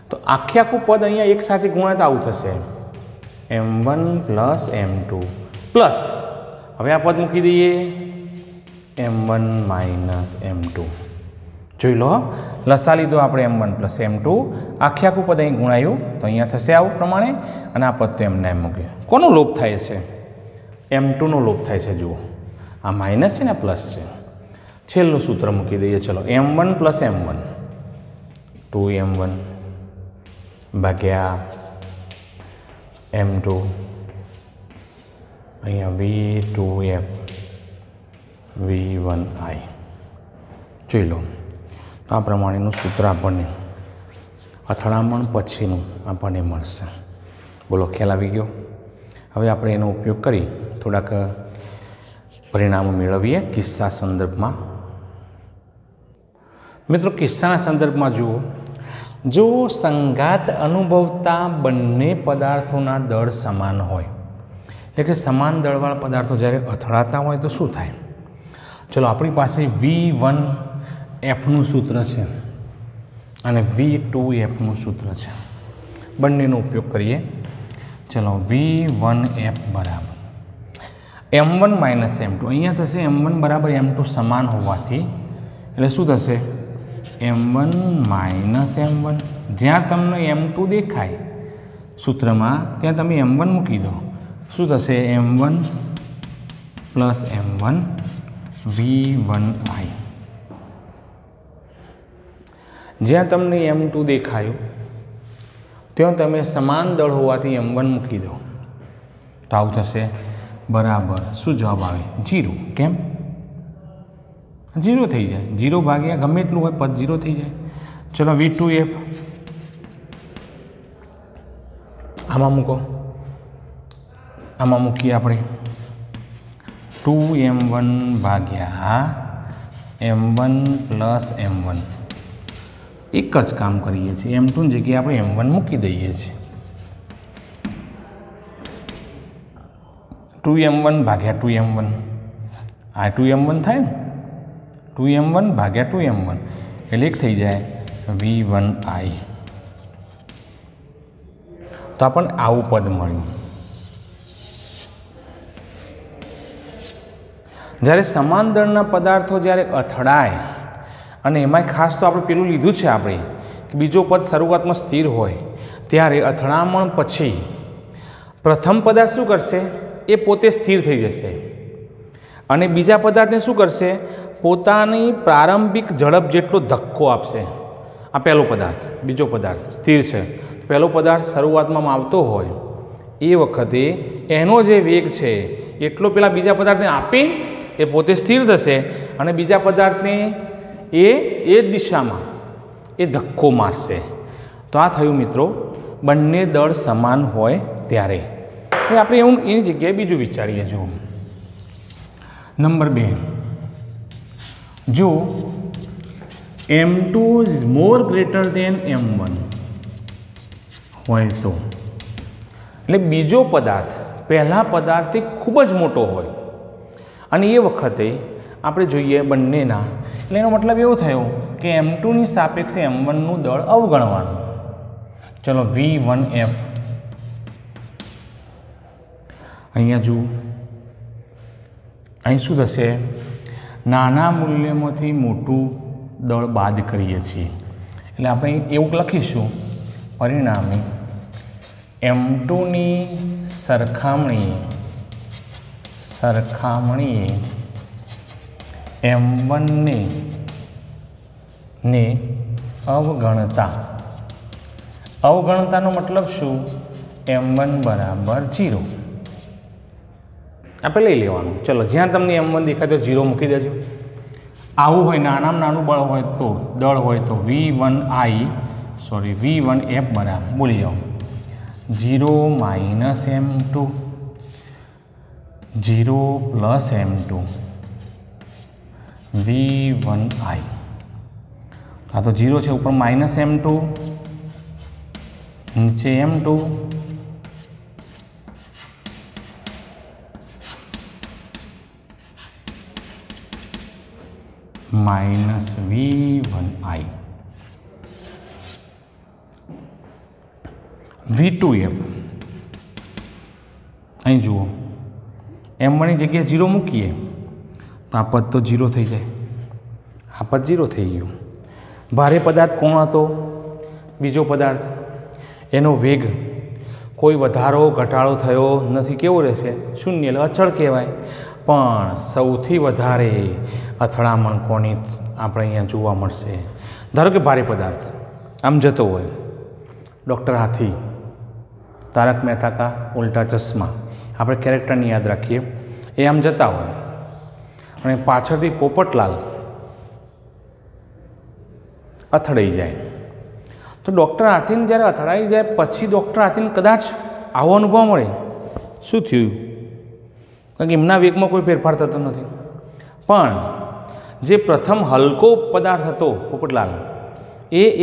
A: તો આખું પદ અહીંયા એક સાથે ગુણાત આવું થશે m1 પ્લસ m2 પ્લસ હવે આ પદ મૂકી દઈએ m1 માઇનસ m2. જોઈ લો લસા લીધો આપણે m1 પ્લસ m2 આખું પદ અહીં ગુણાયું તો અહીંયા થશે આવું પ્રમાણે અને આ પદ તો એમને એમ મૂક્યું. કોનો લોપ થાય છે m2નો લોપ થાય છે. જુઓ આ માઇનસ છે ને પ્લસ છે. છેલ્લું સૂત્ર મૂકી દઈએ. ચલો m1 પ્લસ m1 2m1 ભાગ્યા m2 અહીંયા V2f V1I. જોઈ લો આ પ્રમાણેનું સૂત્ર આપણને અથડામણ પછીનું આપણને મળશે. બોલો ખ્યાલ આવી ગયો. હવે આપણે એનો ઉપયોગ કરી થોડાક પરિણામો મેળવીએ કિસ્સા સંદર્ભમાં. મિત્રો કિસ્સાના સંદર્ભમાં જુઓ જો સંઘાત અનુભવતા બંને પદાર્થોના દળ સમાન હોય એટલે કે સમાન દળવાળા પદાર્થો જ્યારે અથડાતા હોય તો શું થાય. ચલો આપણી પાસે V1fનું સૂત્ર છે અને V2fનું સૂત્ર છે. બંનેનો ઉપયોગ કરીએ. ચલો V1f બરાબર m1 માઇનસ m2 અહીંયા થશે m1 બરાબર m2 સમાન હોવાથી એટલે શું થશે m1 માઇનસ m1. જ્યાં તમને m2 દેખાય સૂત્રમાં ત્યાં તમે m1 મૂકી દો. શું થશે m1 પ્લસ m1 v1i. જ્યાં તમને m2 દેખાયું ત્યાં તમે સમાન દળ હોવાથી m1 મૂકી દો તો આવું થશે બરાબર. શું જવાબ આવે 0. કેમ 0 થઈ જાય? 0 ભાગ્યા ગમે એટલું હોય પદ 0 થઈ જાય. ચલો v2f આમાં મૂકો. આમાં મૂકીએ આપણે 2m1 ભાગ્યા m1 પ્લસ m1. એક જ કામ કરીએ છીએ. m2 ની જગ્યાએ આપણે m1 મૂકી દઈએ છીએ. 2m1 ભાગ્યા 2m1 આ 2m1 થાય ને 2m1 ભાગ્યા 2m1 એટલે એક થઈ જાય v1i. તો આપણને આવું પદ મળ્યું. જ્યારે સમાન દળના પદાર્થો જ્યારે અથડાય અને એમાંય ખાસ તો આપણે પેલું લીધું છે આપણે કે બીજો પદ શરૂઆતમાં સ્થિર હોય ત્યારે અથડામણ પછી પ્રથમ પદાર્થ શું કરશે એ પોતે સ્થિર થઈ જશે અને બીજા પદાર્થને શું કરશે પોતાની પ્રારંભિક ઝડપ જેટલો ધક્કો આપશે. આ પહેલો પદાર્થ. બીજો પદાર્થ સ્થિર છે. પહેલો પદાર્થ શરૂઆતમાં આવતો હોય એ વખતે એનો જે વેગ છે એટલો પેલા બીજા પદાર્થને આપી એ પોતે સ્થિર થશે અને બીજા પદાર્થને એ જ દિશામાં એ ધક્કો મારશે. તો આ થયું મિત્રો બંને દળ સમાન હોય ત્યારે. હવે આપણે એવું એની જગ્યાએ બીજું વિચારીએ. જુઓ નંબર 2, જો m2 is more greater than m1 હોય તો, એટલે બીજો પદાર્થ પહેલા પદાર્થથી ખૂબ જ મોટો હોય અને એ વખતે આપણે જોઈએ બંનેના, એટલે એનો મતલબ એવો થયો કે m2 ની સાપેક્ષે m1 નું દળ અવગણવાનું. ચલો v1f અહીંયા જુઓ, અહીં શું થશે નાના મૂલ્યમાંથી મોટું દળ બાદ કરીએ છીએ એટલે આપણે એવું લખીશું પરિણામે m2 ની સરખામણીએ m1 ને અવગણતાનો મતલબ શું m1 બરાબર 0 આપણે લઈ લેવાનું. ચલો જ્યાં તમને m1 દેખાય તો 0 મૂકી દેજો. આવું હોય નાનામાં નાનું બળ હોય તો દળ હોય તો v1f બરાબર બોલી જાઓ 0 minus m2 0 plus m2 v1i. આ તો 0 છે, ઉપર માઇનસ m2 નીચે m2 માઇનસ v1i. v2f અહીં જુઓ m1 ની જગ્યાએ 0 મૂકીએ તો આ પદ તો 0 થઈ જાય. આ પદ 0 થઈ ગયું. ભારે પદાર્થ કોણ હતો? બીજો પદાર્થ. એનો વેગ કોઈ વધારો ઘટાડો થયો નથી. કેવો રહેશે? શૂન્ય, એટલે અચળ કહેવાય. પણ સૌથી વધારે અથડામણ કોની આપણે અહીંયા જોવા મળશે? ધારો કે ભારે પદાર્થ આમ જતો હોય, ડૉક્ટર હાથી, તારક મહેતા કા ઉલ્ટા ચશ્મા, આપણે કેરેક્ટરને યાદ રાખીએ. એ આમ જતા હોય અને પાછળથી પોપટલાલ અથડાઈ જાય તો ડૉક્ટર હાથીને જ્યારે અથડાઈ જાય પછી ડૉક્ટર હાથીને કદાચ આવો અનુભવ મળે. શું થયું? કારણ કે એમના વેગમાં કોઈ ફેરફાર થતો નથી. પણ જે પ્રથમ હલકો પદાર્થ હતો પોપટલાલ,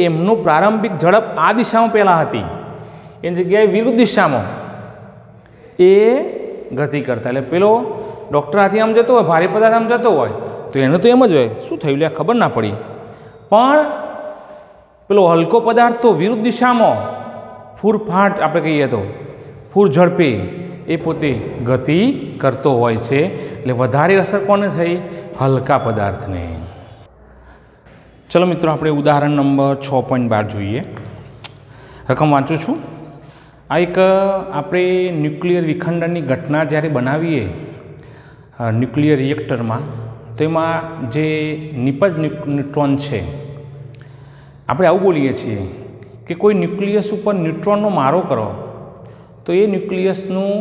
A: એમનું પ્રારંભિક ઝડપ આ દિશામાં પહેલાં હતી, એની જગ્યાએ વિરુદ્ધ દિશામાં એ ગતિ કરતા. એટલે પેલો ડૉક્ટર હાથી આમ જતો હોય, ભારે પદાર્થ આમ જતો હોય તો એનું તો એમ જ હોય શું થયું લે ખબર ના પડી. પણ પેલો હલકો પદાર્થ તો વિરુદ્ધ દિશામાં ફૂરફાટ આપણે કહીએ તો ફૂર ઝડપે એ પોતે ગતિ કરતો હોય છે. એટલે વધારે અસર કોને થઈ? હલકા પદાર્થને. ચલો મિત્રો, આપણે ઉદાહરણ નંબર 6.12 જોઈએ. રકમ વાંચું છું. આ એક આપણે ન્યુક્લિયર વિખંડનની ઘટના જ્યારે બનાવીએ ન્યુક્લિયર રિએક્ટરમાં, તો એમાં જે નિપજ ન્યુટ્રોન છે, આપણે આવું બોલીએ છીએ કે કોઈ ન્યુક્લિયસ ઉપર ન્યુટ્રોનનો મારો કરો તો એ ન્યુક્લિયસનું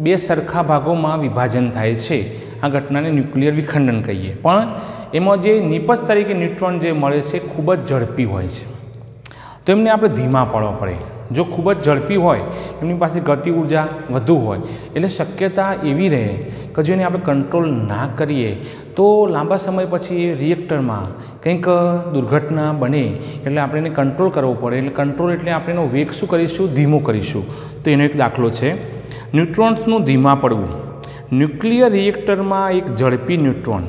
A: બે સરખા ભાગોમાં વિભાજન થાય છે. આ ઘટનાને ન્યુક્લિયર વિખંડન કહીએ. પણ એમાં જે નિપજ તરીકે ન્યુટ્રોન જે મળે છે ખૂબ જ ઝડપી હોય છે, તો એમને આપણે ધીમા પાડવા પડે. જો ખૂબ જ ઝડપી હોય, એમની પાસે ગતિ ઉર્જા વધુ હોય, એટલે શક્યતા એવી રહે કે જો એને આપણે કંટ્રોલ ના કરીએ તો લાંબા સમય પછી એ રિએક્ટરમાં કંઈક દુર્ઘટના બને. એટલે આપણે એને કંટ્રોલ કરવો પડે. એટલે કંટ્રોલ એટલે આપણે એનો વેગ શું કરીશું? ધીમો કરીશું. તો એનો એક દાખલો છે ન્યુટ્રોન્સનું ધીમા પડવું. ન્યુક્લિયર રિએક્ટરમાં એક ઝડપી ન્યુટ્રોન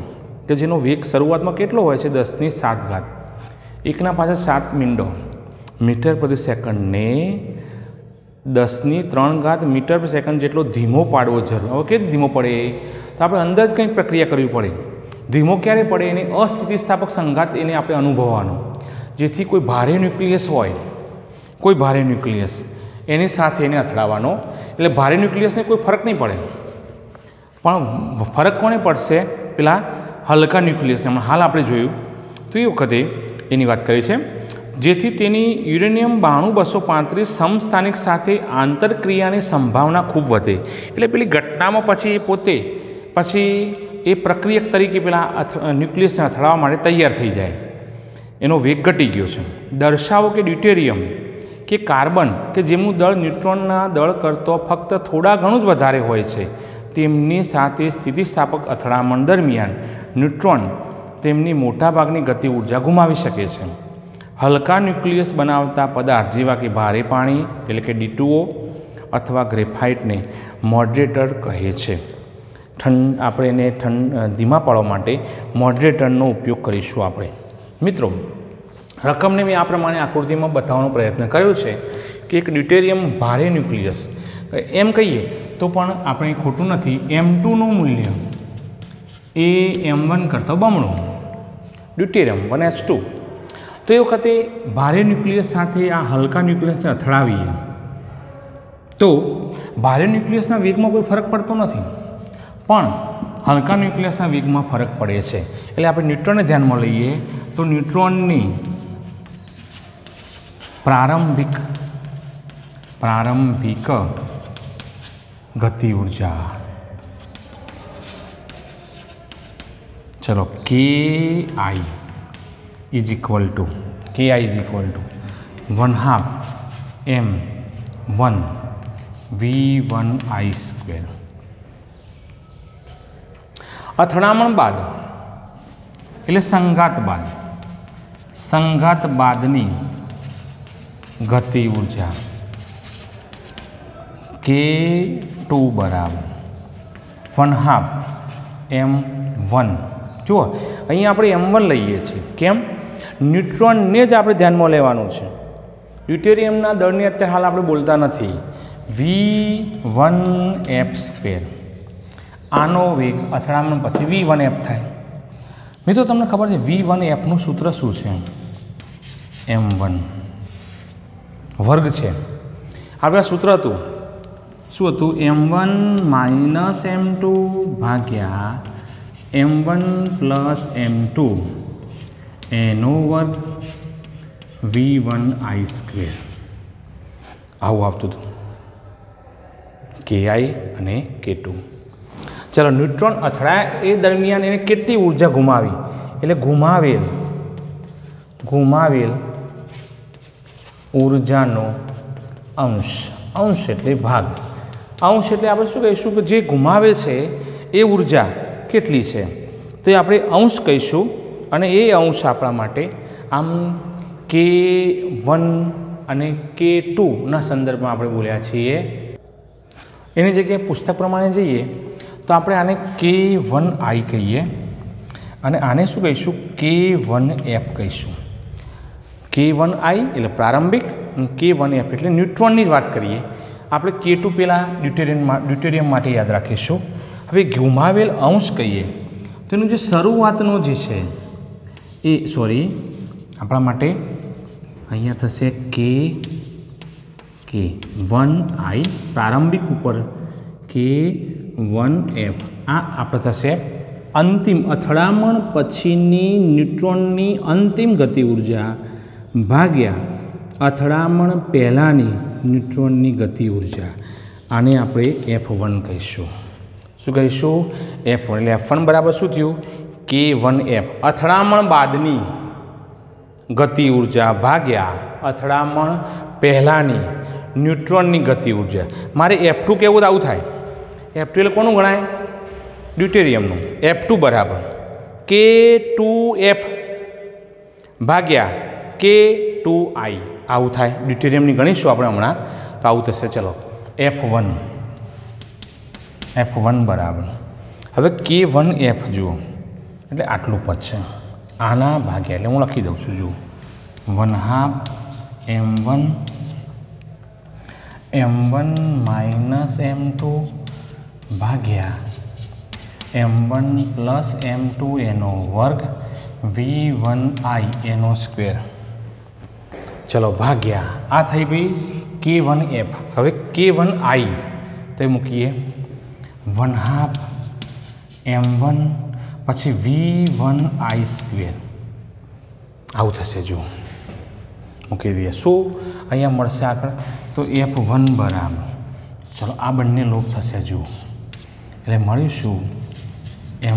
A: કે જેનો વેગ શરૂઆતમાં કેટલો હોય છે? 10⁻⁷. 1/7 મીટર પ્રતિ સેકન્ડને 10⁻³ મીટર પ્રતિ સેકન્ડ જેટલો ધીમો પાડવો જરૂર. હવે કેવી ધીમો પડે? તો આપણે અંદર જ કંઈક પ્રક્રિયા કરવી પડે. ધીમો ક્યારે પડે? એને અસ્થિતિસ્થાપક સંઘાત એને આપણે અનુભવવાનો, જેથી કોઈ ભારે ન્યુક્લિયસ હોય, કોઈ ભારે ન્યુક્લિયસ એની સાથે એને અથડાવવાનો. એટલે ભારે ન્યુક્લિયસને કોઈ ફરક નહીં પડે, પણ ફરક કોને પડશે? પેલા હલકા ન્યુક્લિયસ. એમાં હાલ આપણે જોયું તો એ વખતે એની વાત કરી છે, જેથી તેની યુરેનિયમ 92-235 સમસ્થાનિક સાથે આંતરક્રિયાની સંભાવના ખૂબ વધે. એટલે પેલી ઘટનામાં પછી એ પોતે પછી એ પ્રક્રિયક તરીકે પેલા ન્યુક્લિયસને અથડાવવા માટે તૈયાર થઈ જાય. એનો વેગ ઘટી ગયો છે. દર્શાવો કે ડ્યુટેરિયમ કે કાર્બન કે જેમનું દળ ન્યુટ્રોનના દળ કરતાં ફક્ત થોડા ઘણું જ વધારે હોય છે, તેમની સાથે સ્થિતિસ્થાપક અથડામણ દરમિયાન ન્યુટ્રોન તેમની મોટાભાગની ગતિ ઉર્જા ગુમાવી શકે છે. હલકા ન્યુક્લિયસ બનાવતા પદાર્થ જેવા કે ભારે પાણી એટલે કે D2O અથવા ગ્રેફાઇટને મોડરેટર કહે છે. આપણે એને ધીમા પાડવા માટે મોડરેટરનો ઉપયોગ કરીશું આપણે. મિત્રો, રકમને મેં આ પ્રમાણે આકૃતિમાં બતાવવાનો પ્રયત્ન કર્યો છે કે એક ડ્યુટેરિયમ ભારે ન્યુક્લિયસ એમ કહીએ તો પણ આપણે ખોટું નથી. M2નું મૂલ્ય એ M1 કરતાં બમણું. Deuterium 1H2. તો એ વખતે ભારે ન્યુક્લિયસ સાથે આ હલકા ન્યુક્લિયસને અથડાવીએ તો ભારે ન્યુક્લિયસના વેગમાં કોઈ ફરક પડતો નથી, પણ હલકા ન્યુક્લિયસના વેગમાં ફરક પડે છે. એટલે આપણે ન્યુટ્રોનને ધ્યાનમાં લઈએ તો ન્યુટ્રોનની પ્રારંભિક ગતિ ઉર્જા, ચલો KI is equal to 1/2 m1 v1I². અથડામણ બાદ એટલે સંઘાત બાદની ગતિ ઉર્જા K2 બરાબર 1/2 m1. જુઓ, અહીંયા આપણે M1 લઈએ છીએ. કેમ? ન્યુટ્રોનને જ આપણે ધ્યાનમાં લેવાનું છે. ડ્યુટેરિયમના દળની અત્યારે હાલ આપણે બોલતા નથી. v1F². આનો વેગ અથડામણ પછી v1F થાય. મિત્રો, તમને ખબર છે v1Fનું સૂત્ર શું છે? M1 વર્ગ છે. આપણે આ સૂત્ર હતું, શું હતું? M1 - M2 ભાગ્યા M1 + M2 એનો વર્ગ v1I². આવું આવતું હતું, KI અને K2. ચાલો, ન્યુટ્રોન અથડાય એ દરમિયાન એને કેટલી ઉર્જા ગુમાવી? એટલે ગુમાવેલ ઉર્જાનો અંશ. અંશ એટલે ભાગ. અંશ એટલે આપણે શું કહીશું કે જે ગુમાવે છે એ ઉર્જા કેટલી છે, તો એ આપણે અંશ કહીશું. અને એ અંશ આપણા માટે આમ K1 અને K2ના સંદર્ભમાં આપણે બોલ્યા છીએ. એની જગ્યાએ પુસ્તક પ્રમાણે જઈએ તો આપણે આને K1I કહીએ અને આને શું કહીશું? K1F કહીશું. K1I એટલે પ્રારંભિક અને K1F એટલે ન્યુટ્રોનની જ વાત કરીએ. આપણે K2 પહેલાં ડ્યુટેરિયમ માટે યાદ રાખીશું. હવે ગુમાવેલ અંશ કહીએ તો એનું જે શરૂઆતનો જે છે એ આપણા માટે અહીંયા થશે કે 1i પ્રારંભિક ઉપર K1F આ આપણે થશે અંતિમ અથડામણ પછીની ન્યુટ્રોનની અંતિમ ગતિ ઉર્જા ભાગ્યા અથડામણ પહેલાંની ન્યુટ્રોનની ગતિ ઉર્જા. આને આપણે F1 કહીશું. શું કહીશું? F1. એટલે F1 બરાબર શું થયું? K1F અથડામણ બાદની ગતિ ઉર્જા ભાગ્યા અથડામણ પહેલાંની ન્યુટ્રોનની ગતિ ઉર્જા. મારે F2 કહેવું તો આવું થાય. F2 એટલે કોનું ગણાય? ડ્યુટેરિયમનું. F2 બરાબર K2F ભાગ્યા K2I આવું થાય. ડ્યુટેરિયમની ગણીશું આપણે હમણાં તો આવું થશે. ચલો F1 બરાબર હવે K1F જુઓ એટલે આટલું પદ છે આના ભાગ્યા એટલે હું લખી દઉં છું. જુઓ 1/2 M1 માઇનસ M2 ભાગ્યા M1 પ્લસ M2 એનો વર્ગ V1I એનો સ્ક્વેર. ચલો ભાગ્યા આ થઈ ગઈ K1F. હવે K1I તો એ મૂકીએ 1/2 M1 પછી V1I સ્ક્વેર આવું થશે. જુઓ મૂકી દઈએ. શું અહીંયા મળશે આગળ? તો F1 બરાબર ચલો આ બંને લોપ થશે. જુઓ એટલે મળીશું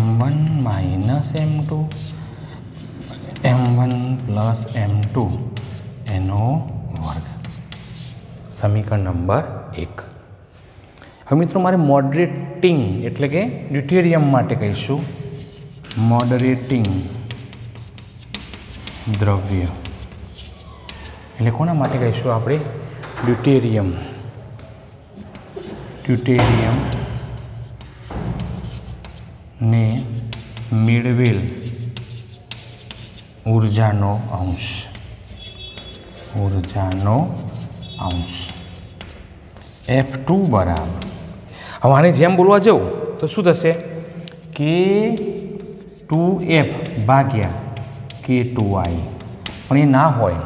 A: M1 minus M2 M1 plus M2 એનો વર્ગ. સમીકરણ નંબર 1. હવે મિત્રો મારે મોડરેટિંગ એટલે કે ડ્યુટેરિયમ માટે કહીશું મોડરેટિંગ દ્રવ્ય એટલે કોના માટે કહીશું આપણે? ડ્યુટેરિયમ ને મેળવેલ ઉર્જાનો અંશ F2 બરાબર. હવે આની જેમ બોલવા જાઉં તો શું થશે? K2F ભાગ્યા K2I. પણ એ ના હોય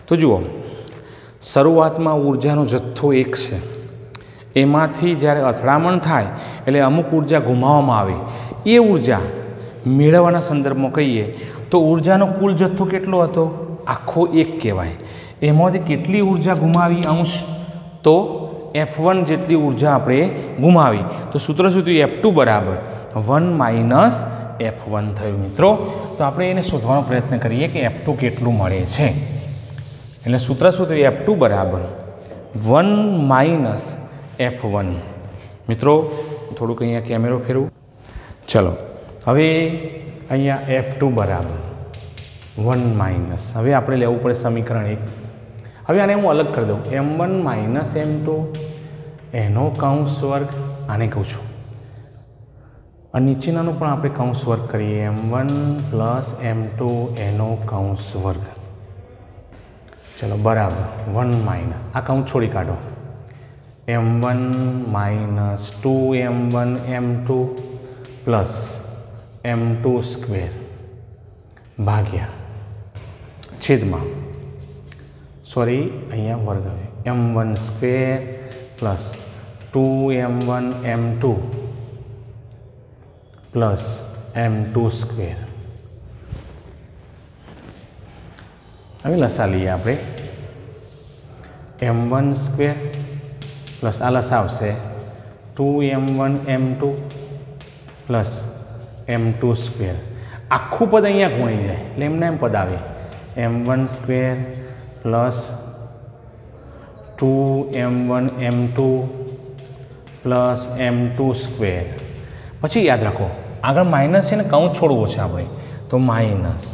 A: તો જુઓ શરૂઆતમાં ઉર્જાનો જથ્થો એક છે એમાંથી જ્યારે અથડામણ થાય એટલે અમુક ઉર્જા ગુમાવવામાં આવે એ ઉર્જા મેળવવાના સંદર્ભમાં કહીએ તો ઉર્જાનો કુલ જથ્થો કેટલો હતો? આખો એક કહેવાય. એમાંથી કેટલી ઉર્જા ગુમાવી અંશ? તો F1 જેટલી ઉર્જા આપણે ગુમાવી. તો સૂત્ર શું થયું? F2 બરાબર 1 માઇનસ F1 થયું. મિત્રો તો આપણે એને શોધવાનો પ્રયત્ન કરીએ કે F2 કેટલું મળે છે. એટલે સૂત્ર શું થયું? F2 બરાબર 1 માઇનસ F1. મિત્રો થોડુંક અહીંયા કેમેરો ફેરવું. ચલો હવે અહીંયા F2 બરાબર 1 માઇનસ. હવે આપણે લેવું પડે સમીકરણ 1. હવે આને હું અલગ કરી દઉં. M1 માઇનસ M2 એનો કૌંસ વર્ગ આને કહું છું અને નીચેનાનું પણ આપણે કૌંસ વર્ગ કરીએ M1 પ્લસ M2 એનો કૌંસ વર્ગ. ચલો બરાબર 1 માઇનસ આ કૌંસ છોડી કાઢો. M1 minus 2M1 M2 plus M2 square ભાગ્યા છેદમાં અહીંયા વર્ગ આવે M1 square plus 2M1 M2 plus M2 square. હવે લસા લઈએ આપણે. M1 સ્ક્વેર પ્લસ આ લસા આવશે 2M1 M2 plus M2 square. આખું પદ અહીંયા ગુણી જાય એટલે એમને એમ પદ આવે M1 square plus 2M1 M2 plus M2 square. પછી યાદ રાખો આગળ માઇનસ છે ને કૌંસ છોડવો છે આપણે તો minus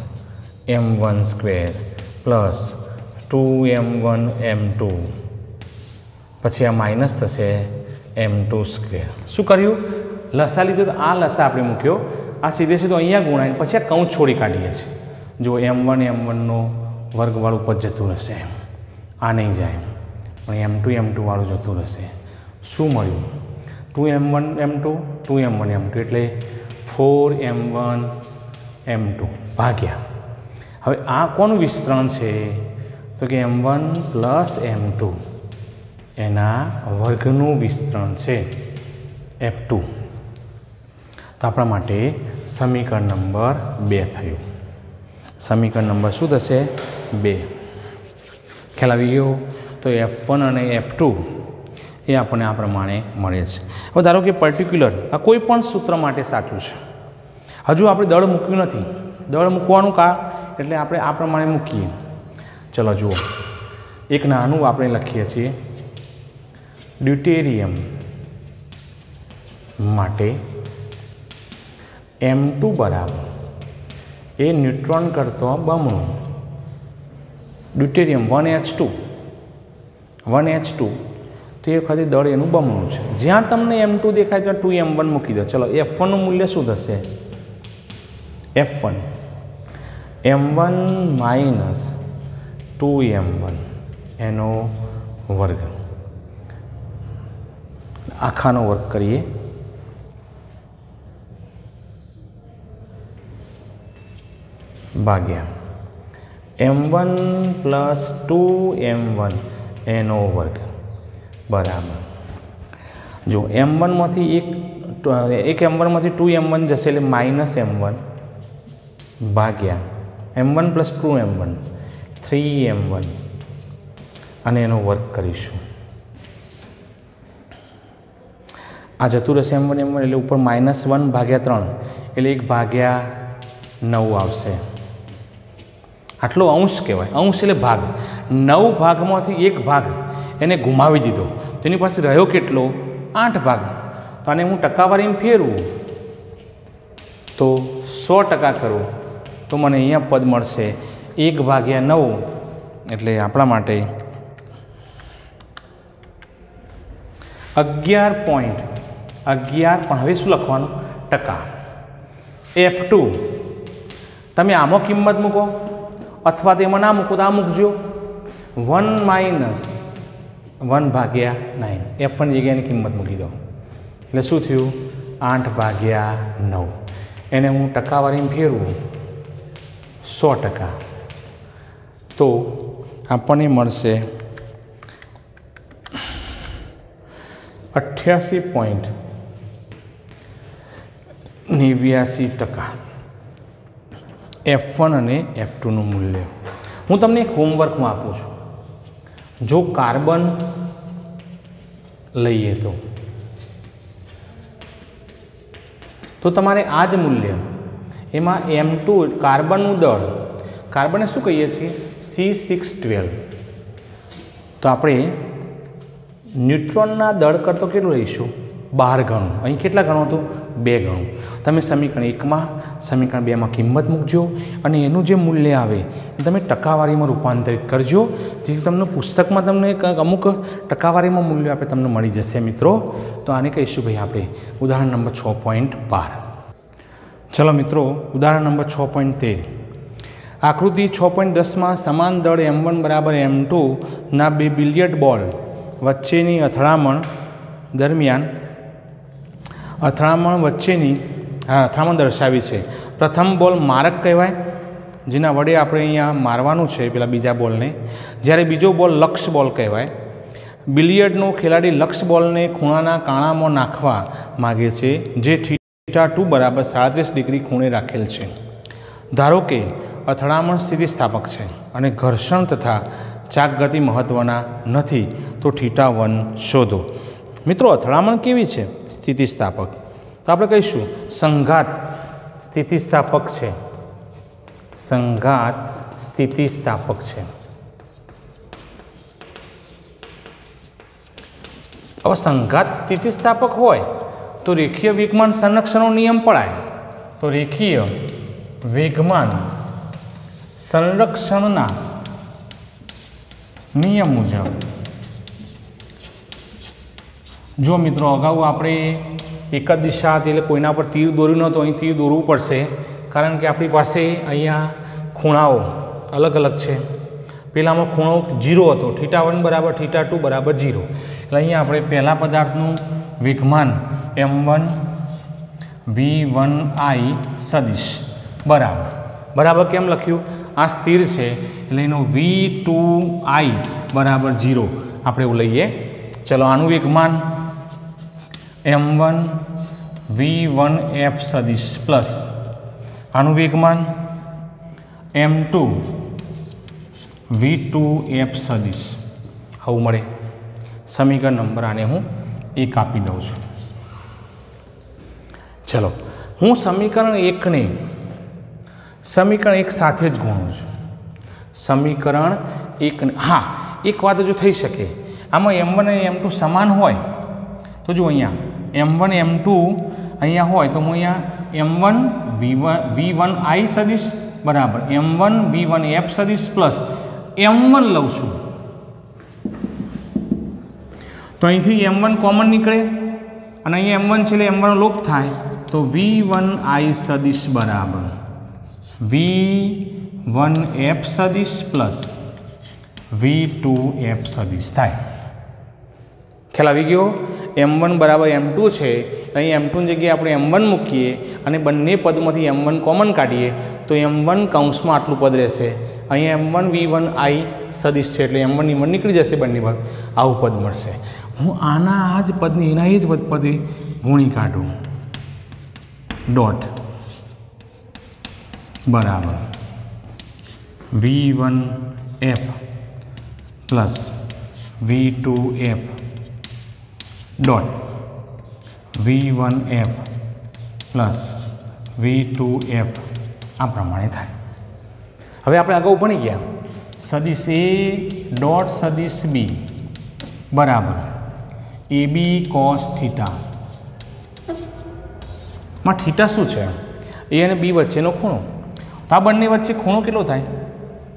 A: M1 square plus 2M1 M2 પછી આ માઇનસ થશે M2 સ્ક્વેર. શું કર્યું? લસા લીધો તો આ લસા આપણે મૂક્યો. આ સીધે સીધો અહીંયા ગુણાય પછી આ કૌંસ છોડી કાઢીએ છીએ. જો M1 નો વર્ગવાળું પદ જતું રહેશે. આ નહીં જાય પણ M2 વાળું જતું રહેશે. શું મળ્યું? 2M1 M2 2M1 M2 એટલે 4M1 M2 ભાગ્યા હવે આ કોનું વિસ્તરણ છે? તો કે m1 પ્લસ m2 એના વર્ગનું વિસ્તરણ છે f2. તો આપણા માટે સમીકરણ નંબર 2 થયું. સમીકરણ નંબર શું થશે? 2. ખ્યાલ આવી ગયો? તો f1 અને f2 એ આપણને આ પ્રમાણે મળે છે. હવે ધારો કે પર્ટિક્યુલર આ કોઈ પણ સૂત્ર માટે સાચું છે. હજુ આપણે દળ મૂક્યું નથી. દળ મૂકવાનું એટલે આપણે આ પ્રમાણે મૂકીએ. ચલો જુઓ, એક નાનું આપણે લખીએ છીએ ડ્યુટેરિયમ માટે m2 બરાબર એ ન્યુટ્રોન કરતો બમણું. ડ્યુટેરિયમ 1H2 તો એ વખતે દળ એનું બમણું છે. જ્યાં તમને m2 દેખાય ત્યાં 2m1 મૂકી દો. ચલો f1 નું મૂલ્ય શું થશે? f1 m1 માઇનસ 2m1 એનો વર્ગ, આખાનો વર્ગ કરીએ. ભાગ્યા m1 પ્લસ 2m1 એનો વર્ગ બરાબર. જો m1 માંથી એક m1 માંથી 2m1 જશે એટલે માઇનસ m1 ભાગ્યા m1 પ્લસ 2m1 3m1 અને એનો વર્ગ કરીશું. આ જતું રહેશે m1 એટલે ઉપર -1 ભાગ્યા 3 એટલે 1 ભાગ્યા 9 આવશે. આટલો અંશ કહેવાય. અંશ એટલે ભાગ. 9 ભાગમાંથી 1 ભાગ એને ગુમાવી દીધો. તેની પાસે રહ્યો કેટલો? 8 ભાગ. તો આને હું ટકાવારીમાં ફેરવું તો 100% કરું તો મને અહીંયા પદ મળશે 1 ભાગ્યા 9 એટલે આપણા માટે 11.11. પણ હવે શું લખવાનું? ટકા. f2 તમે આમાં કિંમત મૂકો અથવા તો એમાં ના મૂકો તો આ મૂકજો. 1 માઇનસ 1 ભાગ્યા 9 f1 જગ્યાની કિંમત મૂકી દો એટલે શું થયું? 8 ભાગ્યા 9. એને હું ટકાવારીમાં ફેરવું 100%. તો આપણને મળશે 88.89% f1 અને f2 નું મૂલ્ય. હું તમને એક હોમવર્કમાં આપું છું. જો કાર્બન લઈએ તો તમારે આ જ મૂલ્ય એમાં m2 કાર્બનનું દળ, કાર્બનને શું કહીએ છીએ? C612. તો આપણે ન્યુટ્રોનના દળ કરતો કેટલું લઈશું? 12 ગણું. અહીં કેટલા ગણું હતું? 2 ગણું. તમે સમીકરણ 1માં સમીકરણ 2માં કિંમત મૂકજો અને એનું જે મૂલ્ય આવે એ તમે ટકાવારીમાં રૂપાંતરિત કરજો, જેથી તમને પુસ્તકમાં તમને અમુક ટકાવારીમાં મૂલ્ય આપણે તમને મળી જશે મિત્રો. તો આને કહીશું ભાઈ આપણે ઉદાહરણ નંબર 6.12. ચલો મિત્રો, ઉદાહરણ નંબર 6.13. આકૃતિ 6.10માં સમાન દળ m1 બરાબર m2 ના 2 બિલિયર્ડ બોલ વચ્ચેની અથડામણ દરમિયાન અથડામણ દર્શાવી છે. પ્રથમ બોલ મારક કહેવાય, જેના વડે આપણે અહીંયા મારવાનું છે પેલા બીજા બોલને. જ્યારે બીજો બોલ લક્ષ્ય બોલ કહેવાય. બિલિયર્ડનો ખેલાડી લક્ષ્ય બોલને ખૂણાના કાણામાં નાખવા માગે છે, જે θ2 બરાબર 37 ડિગ્રી ખૂણે રાખેલ છે. ધારો કે અથડામણ સ્થિતિસ્થાપક છે અને ઘર્ષણ તથા ચાક ગતિ મહત્ત્વના નથી, તો θ1 શોધો. મિત્રો, અથડામણ કેવી છે? સ્થિતિસ્થાપક. તો આપણે કહીશું સંઘાત સ્થિતિસ્થાપક છે. સંઘાત સ્થિતિસ્થાપક છે. હવે સંઘાત સ્થિતિસ્થાપક હોય તો રેખીય વેગમાન સંરક્ષણનો નિયમ પડાય. તો રેખીય વેગમાન સંરક્ષણના નિયમ મુજબ જો મિત્રો અગાઉ આપણે એક જ દિશા હતી એટલે કોઈના પર તીર દોર્યું નહોતું, અહીં તીર દોરવું પડશે કારણ કે આપણી પાસે અહીંયા ખૂણાઓ અલગ અલગ છે. પહેલાંમાં ખૂણો 0 હતો, θ1 બરાબર θ2 બરાબર 0. એટલે અહીંયા આપણે પહેલા પદાર્થનું વેગમાન m1 v1i સદિશ બરાબર કેમ લખ્યું? આ સ્થિર છે એટલે એનો v2i બરાબર 0 આપણે એવું લઈએ. ચલો આનું વેગમાન m1 v1f સદિશ પ્લસ આનું વેગમાન m2 v2f સદિશ આવું મળે. સમીકરણ નંબર આને હું 1 આપી દઉં છું. ચલો હું સમીકરણ 1ને સમીકરણ 1 સાથે જ ગુણું છું. સમીકરણ 1 હા એક વાત જો થઈ શકે આમાં m1 અને m2 સમાન હોય તો જો અહીંયા m1 m2 અહીંયા હોય તો હું અહીંયા m1 v1i સદિશ બરાબર m1 v1f સદિશ પ્લસ m1 લઉં છું. તો અહીંથી m1 કોમન નીકળે અને અહીંયા m1 છે એટલે m1 લોપ થાય તો v1i સદિશ બરાબર v1f સદિશ પ્લસ v2f સદિશ થાય. ખ્યાલ આવી ગયો. m1 બરાબર m2 છે અહીં m2 ની જગ્યાએ આપણે m1 મૂકીએ અને બંને પદમાંથી m1 કોમન કાઢીએ તો m1 કૌંસમાં આટલું પદ રહેશે. અહીંયા m1 v1i સદિશ છે એટલે m1 ની m1 નીકળી જશે બંને ભાગ આવું પદ મળશે. હું આના આ જ પદને એના એ જ પદે ગુણી કાઢું ડોટ બરાબર v1f plus v2f dot v1f plus v2f આ પ્રમાણે થાય. હવે આપણે અગાઉ ભણી ગયા સદિશ એ ડોટ સદિશ બી બરાબર ab cos થીટા માં થીટા શું છે એ અને બી વચ્ચેનો ખૂણો. તો આ બંને વચ્ચે ખૂણો કેટલો થાય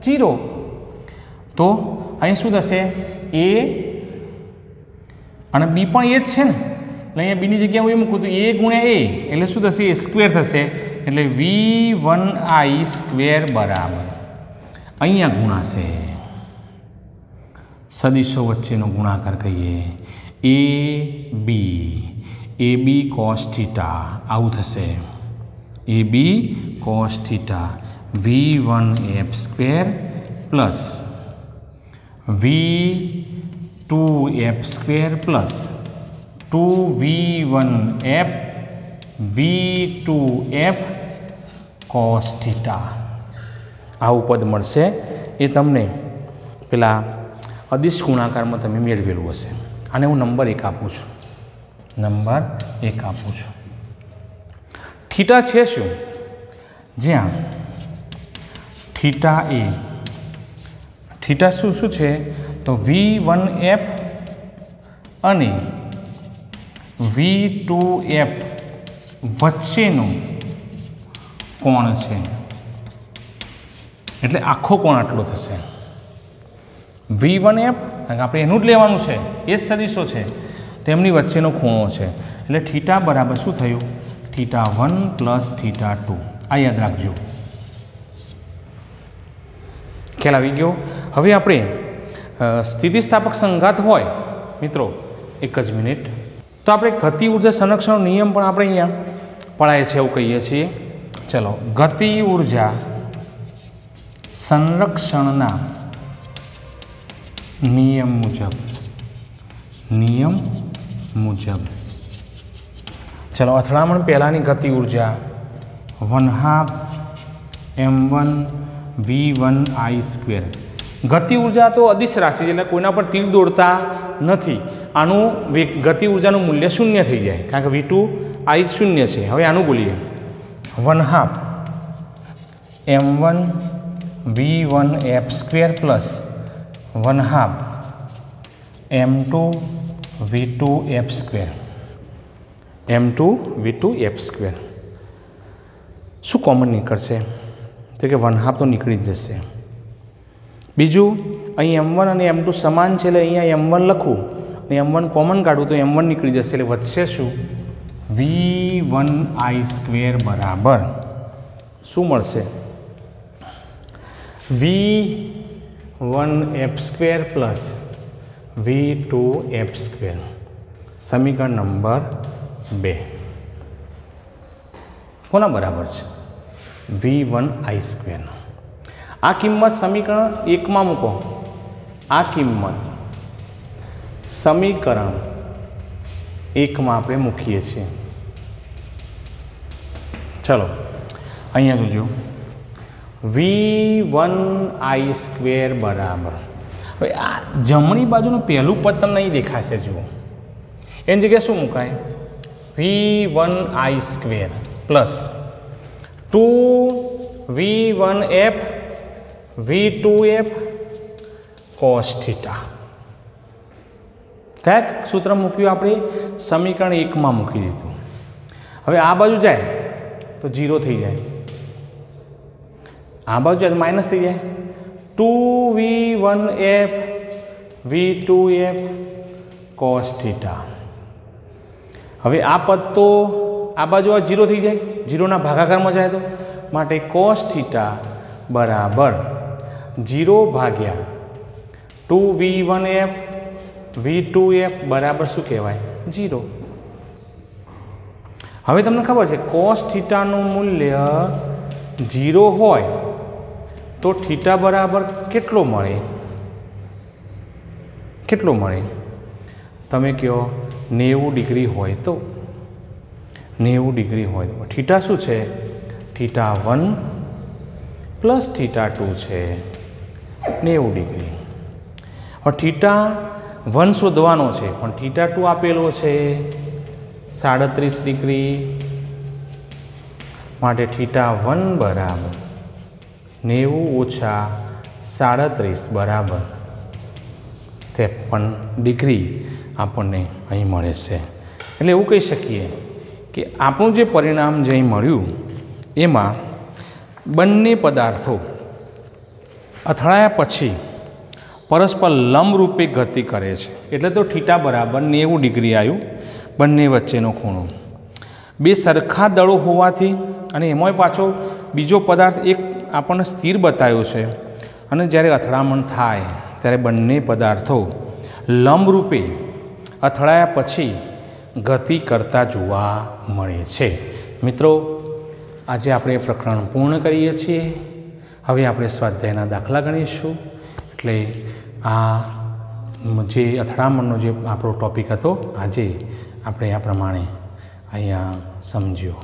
A: 0. તો અહીં શું થશે એ અને બી પણ એ જ છે ને એટલે અહીંયા બીની જગ્યાએ હું એ મૂકું તો એ ગુણ્યા એ એટલે શું થશે એ સ્ક્વેર થશે એટલે v1i સ્ક્વેર બરાબર અહીંયા ગુણાશે સદિશો વચ્ચેનો ગુણાકાર કહીએ ab cos થીટા આવું થશે ab cos theta v1f square plus v2f square plus 2v1f v2f cos theta આવું પદ મળશે. એ તમને પેલા અદિશ ગુણાકારમાં તમે મેળવેલું હશે. આને હું નંબર 1 આપું છું. નંબર 1 આપું છું. થીટા છે શું જ્યાં થીટા એ થીટા શું છે તો v1f અને v2f વચ્ચેનો કોણ છે એટલે આખો કોણ આટલો થશે. v1f આપણે એનું જ લેવાનું છે એ જ સદિશો છે તેમની વચ્ચેનો ખૂણો છે એટલે થીટા બરાબર શું થયું થીટા 1 પ્લસ થીટા 2 આ યાદ રાખજો. ખ્યાલ આવી ગયો. હવે આપણે સ્થિતિસ્થાપક સંઘાત હોય મિત્રો એક જ મિનિટ તો આપણે ગતિ ઉર્જા સંરક્ષણનો નિયમ પણ આપણે અહીંયા પढ़ाए છે એવું કહીએ છીએ. ચલો ગતિ ઉર્જા સંરક્ષણના નિયમ મુજબ ચલો અથડામણ પહેલાંની ગતિ ઉર્જા 1/2 m1 v1i સ્ક્વેર. ગતિ ઉર્જા તો અદિશ રાશિ છે એટલે કોઈના પર તીર દોડતા નથી. આનું ગતિ ઉર્જાનું મૂલ્ય 0 થઈ જાય કારણ કે v2i 0 છે. હવે આનું બોલીએ 1/2 m1 v1f square plus 1/2 m2 v2f square m2 v2f square. શું કોમન નીકળશે તો કે 1/2 તો નીકળી જ જશે. બીજું અહીં m1 અને m2 સમાન છે એટલે અહીંયા m1 લખું અને m1 કોમન કાઢું તો m1 નીકળી જશે એટલે વધશે શું v1i સ્ક્વેર બરાબર શું મળશે v1f square plus v2f square. સમીકરણ નંબર 2 કોના બરાબર છે v1i સ્ક્વેર. આ કિંમત સમીકરણ 1 માં મૂકો, આ કિંમત સમીકરણ 1 માં આપણે મૂકીએ છીએ। ચલો અહીંયા જોજો v1i² બરાબર, હવે આ જમણી બાજુનું પહેલું પદ તમને અહીં દેખાશે, જુઓ એની જગ્યાએ શું મુકાય, v1i² plus 2v1f v2f cos theta. કયા સૂત્ર મૂક્યું આપણે, સમીકરણ 1 માં મૂકી દીધું। હવે આ બાજુ જાય તો 0 થઈ જાય, આ બાજુ જાય તો માઇનસ થઈ જાય, 2v1f v2f cos થીટા। હવે આ પદ તો આ બાજુ આ 0 થઈ જાય, 0ના ભાગાકારમાં જાય તો, માટે cos થીટા બરાબર 0 ભાગ્યા 2v1f v2f બરાબર શું કહેવાય, 0। હવે તમને ખબર છે cos થીટાનું મૂલ્ય 0 હોય તો થીટા બરાબર કેટલો મળે, કેટલો મળે તમે કહો, 90 ડિગ્રી હોય તો, 90 ડિગ્રી હોય તો થીટા શું છે, થીટા 1 પ્લસ થીટા 2 છે 90 ડિગ્રી। હવે થીટા 1 શોધવાનો છે, પણ થીટા 2 આપેલો છે 37 ડિગ્રી, માટે થીટા 1 બરાબર 90 ઓછા 37 બરાબર 53 ડિગ્રી આપણને અહીં મળે છે। એટલે એવું કહી શકીએ કે આપણું જે પરિણામ જે અહીં મળ્યું એમાં બંને પદાર્થો અથડાયા પછી પરસ્પર લંબરૂપે ગતિ કરે છે, એટલે તો થીટા બરાબર 90 ડિગ્રી આવ્યું બંને વચ્ચેનો ખૂણો। બે સરખા દળો હોવાથી અને એમાંય પાછો બીજો પદાર્થ એક આપણને સ્થિર બતાવ્યો છે, અને જ્યારે અથડામણ થાય ત્યારે બંને પદાર્થો લંબરૂપે અથડાયા પછી ગતિ કરતા જોવા મળે છે। મિત્રો, આજે આપણે પ્રકરણ પૂર્ણ કરીએ છીએ। હવે આપણે સ્વાધ્યાયના દાખલા ગણીશું, એટલે આ જે અથડામણનો જે આપણો ટૉપિક હતો આજે આપણે આ પ્રમાણે અહીંયા સમજ્યો।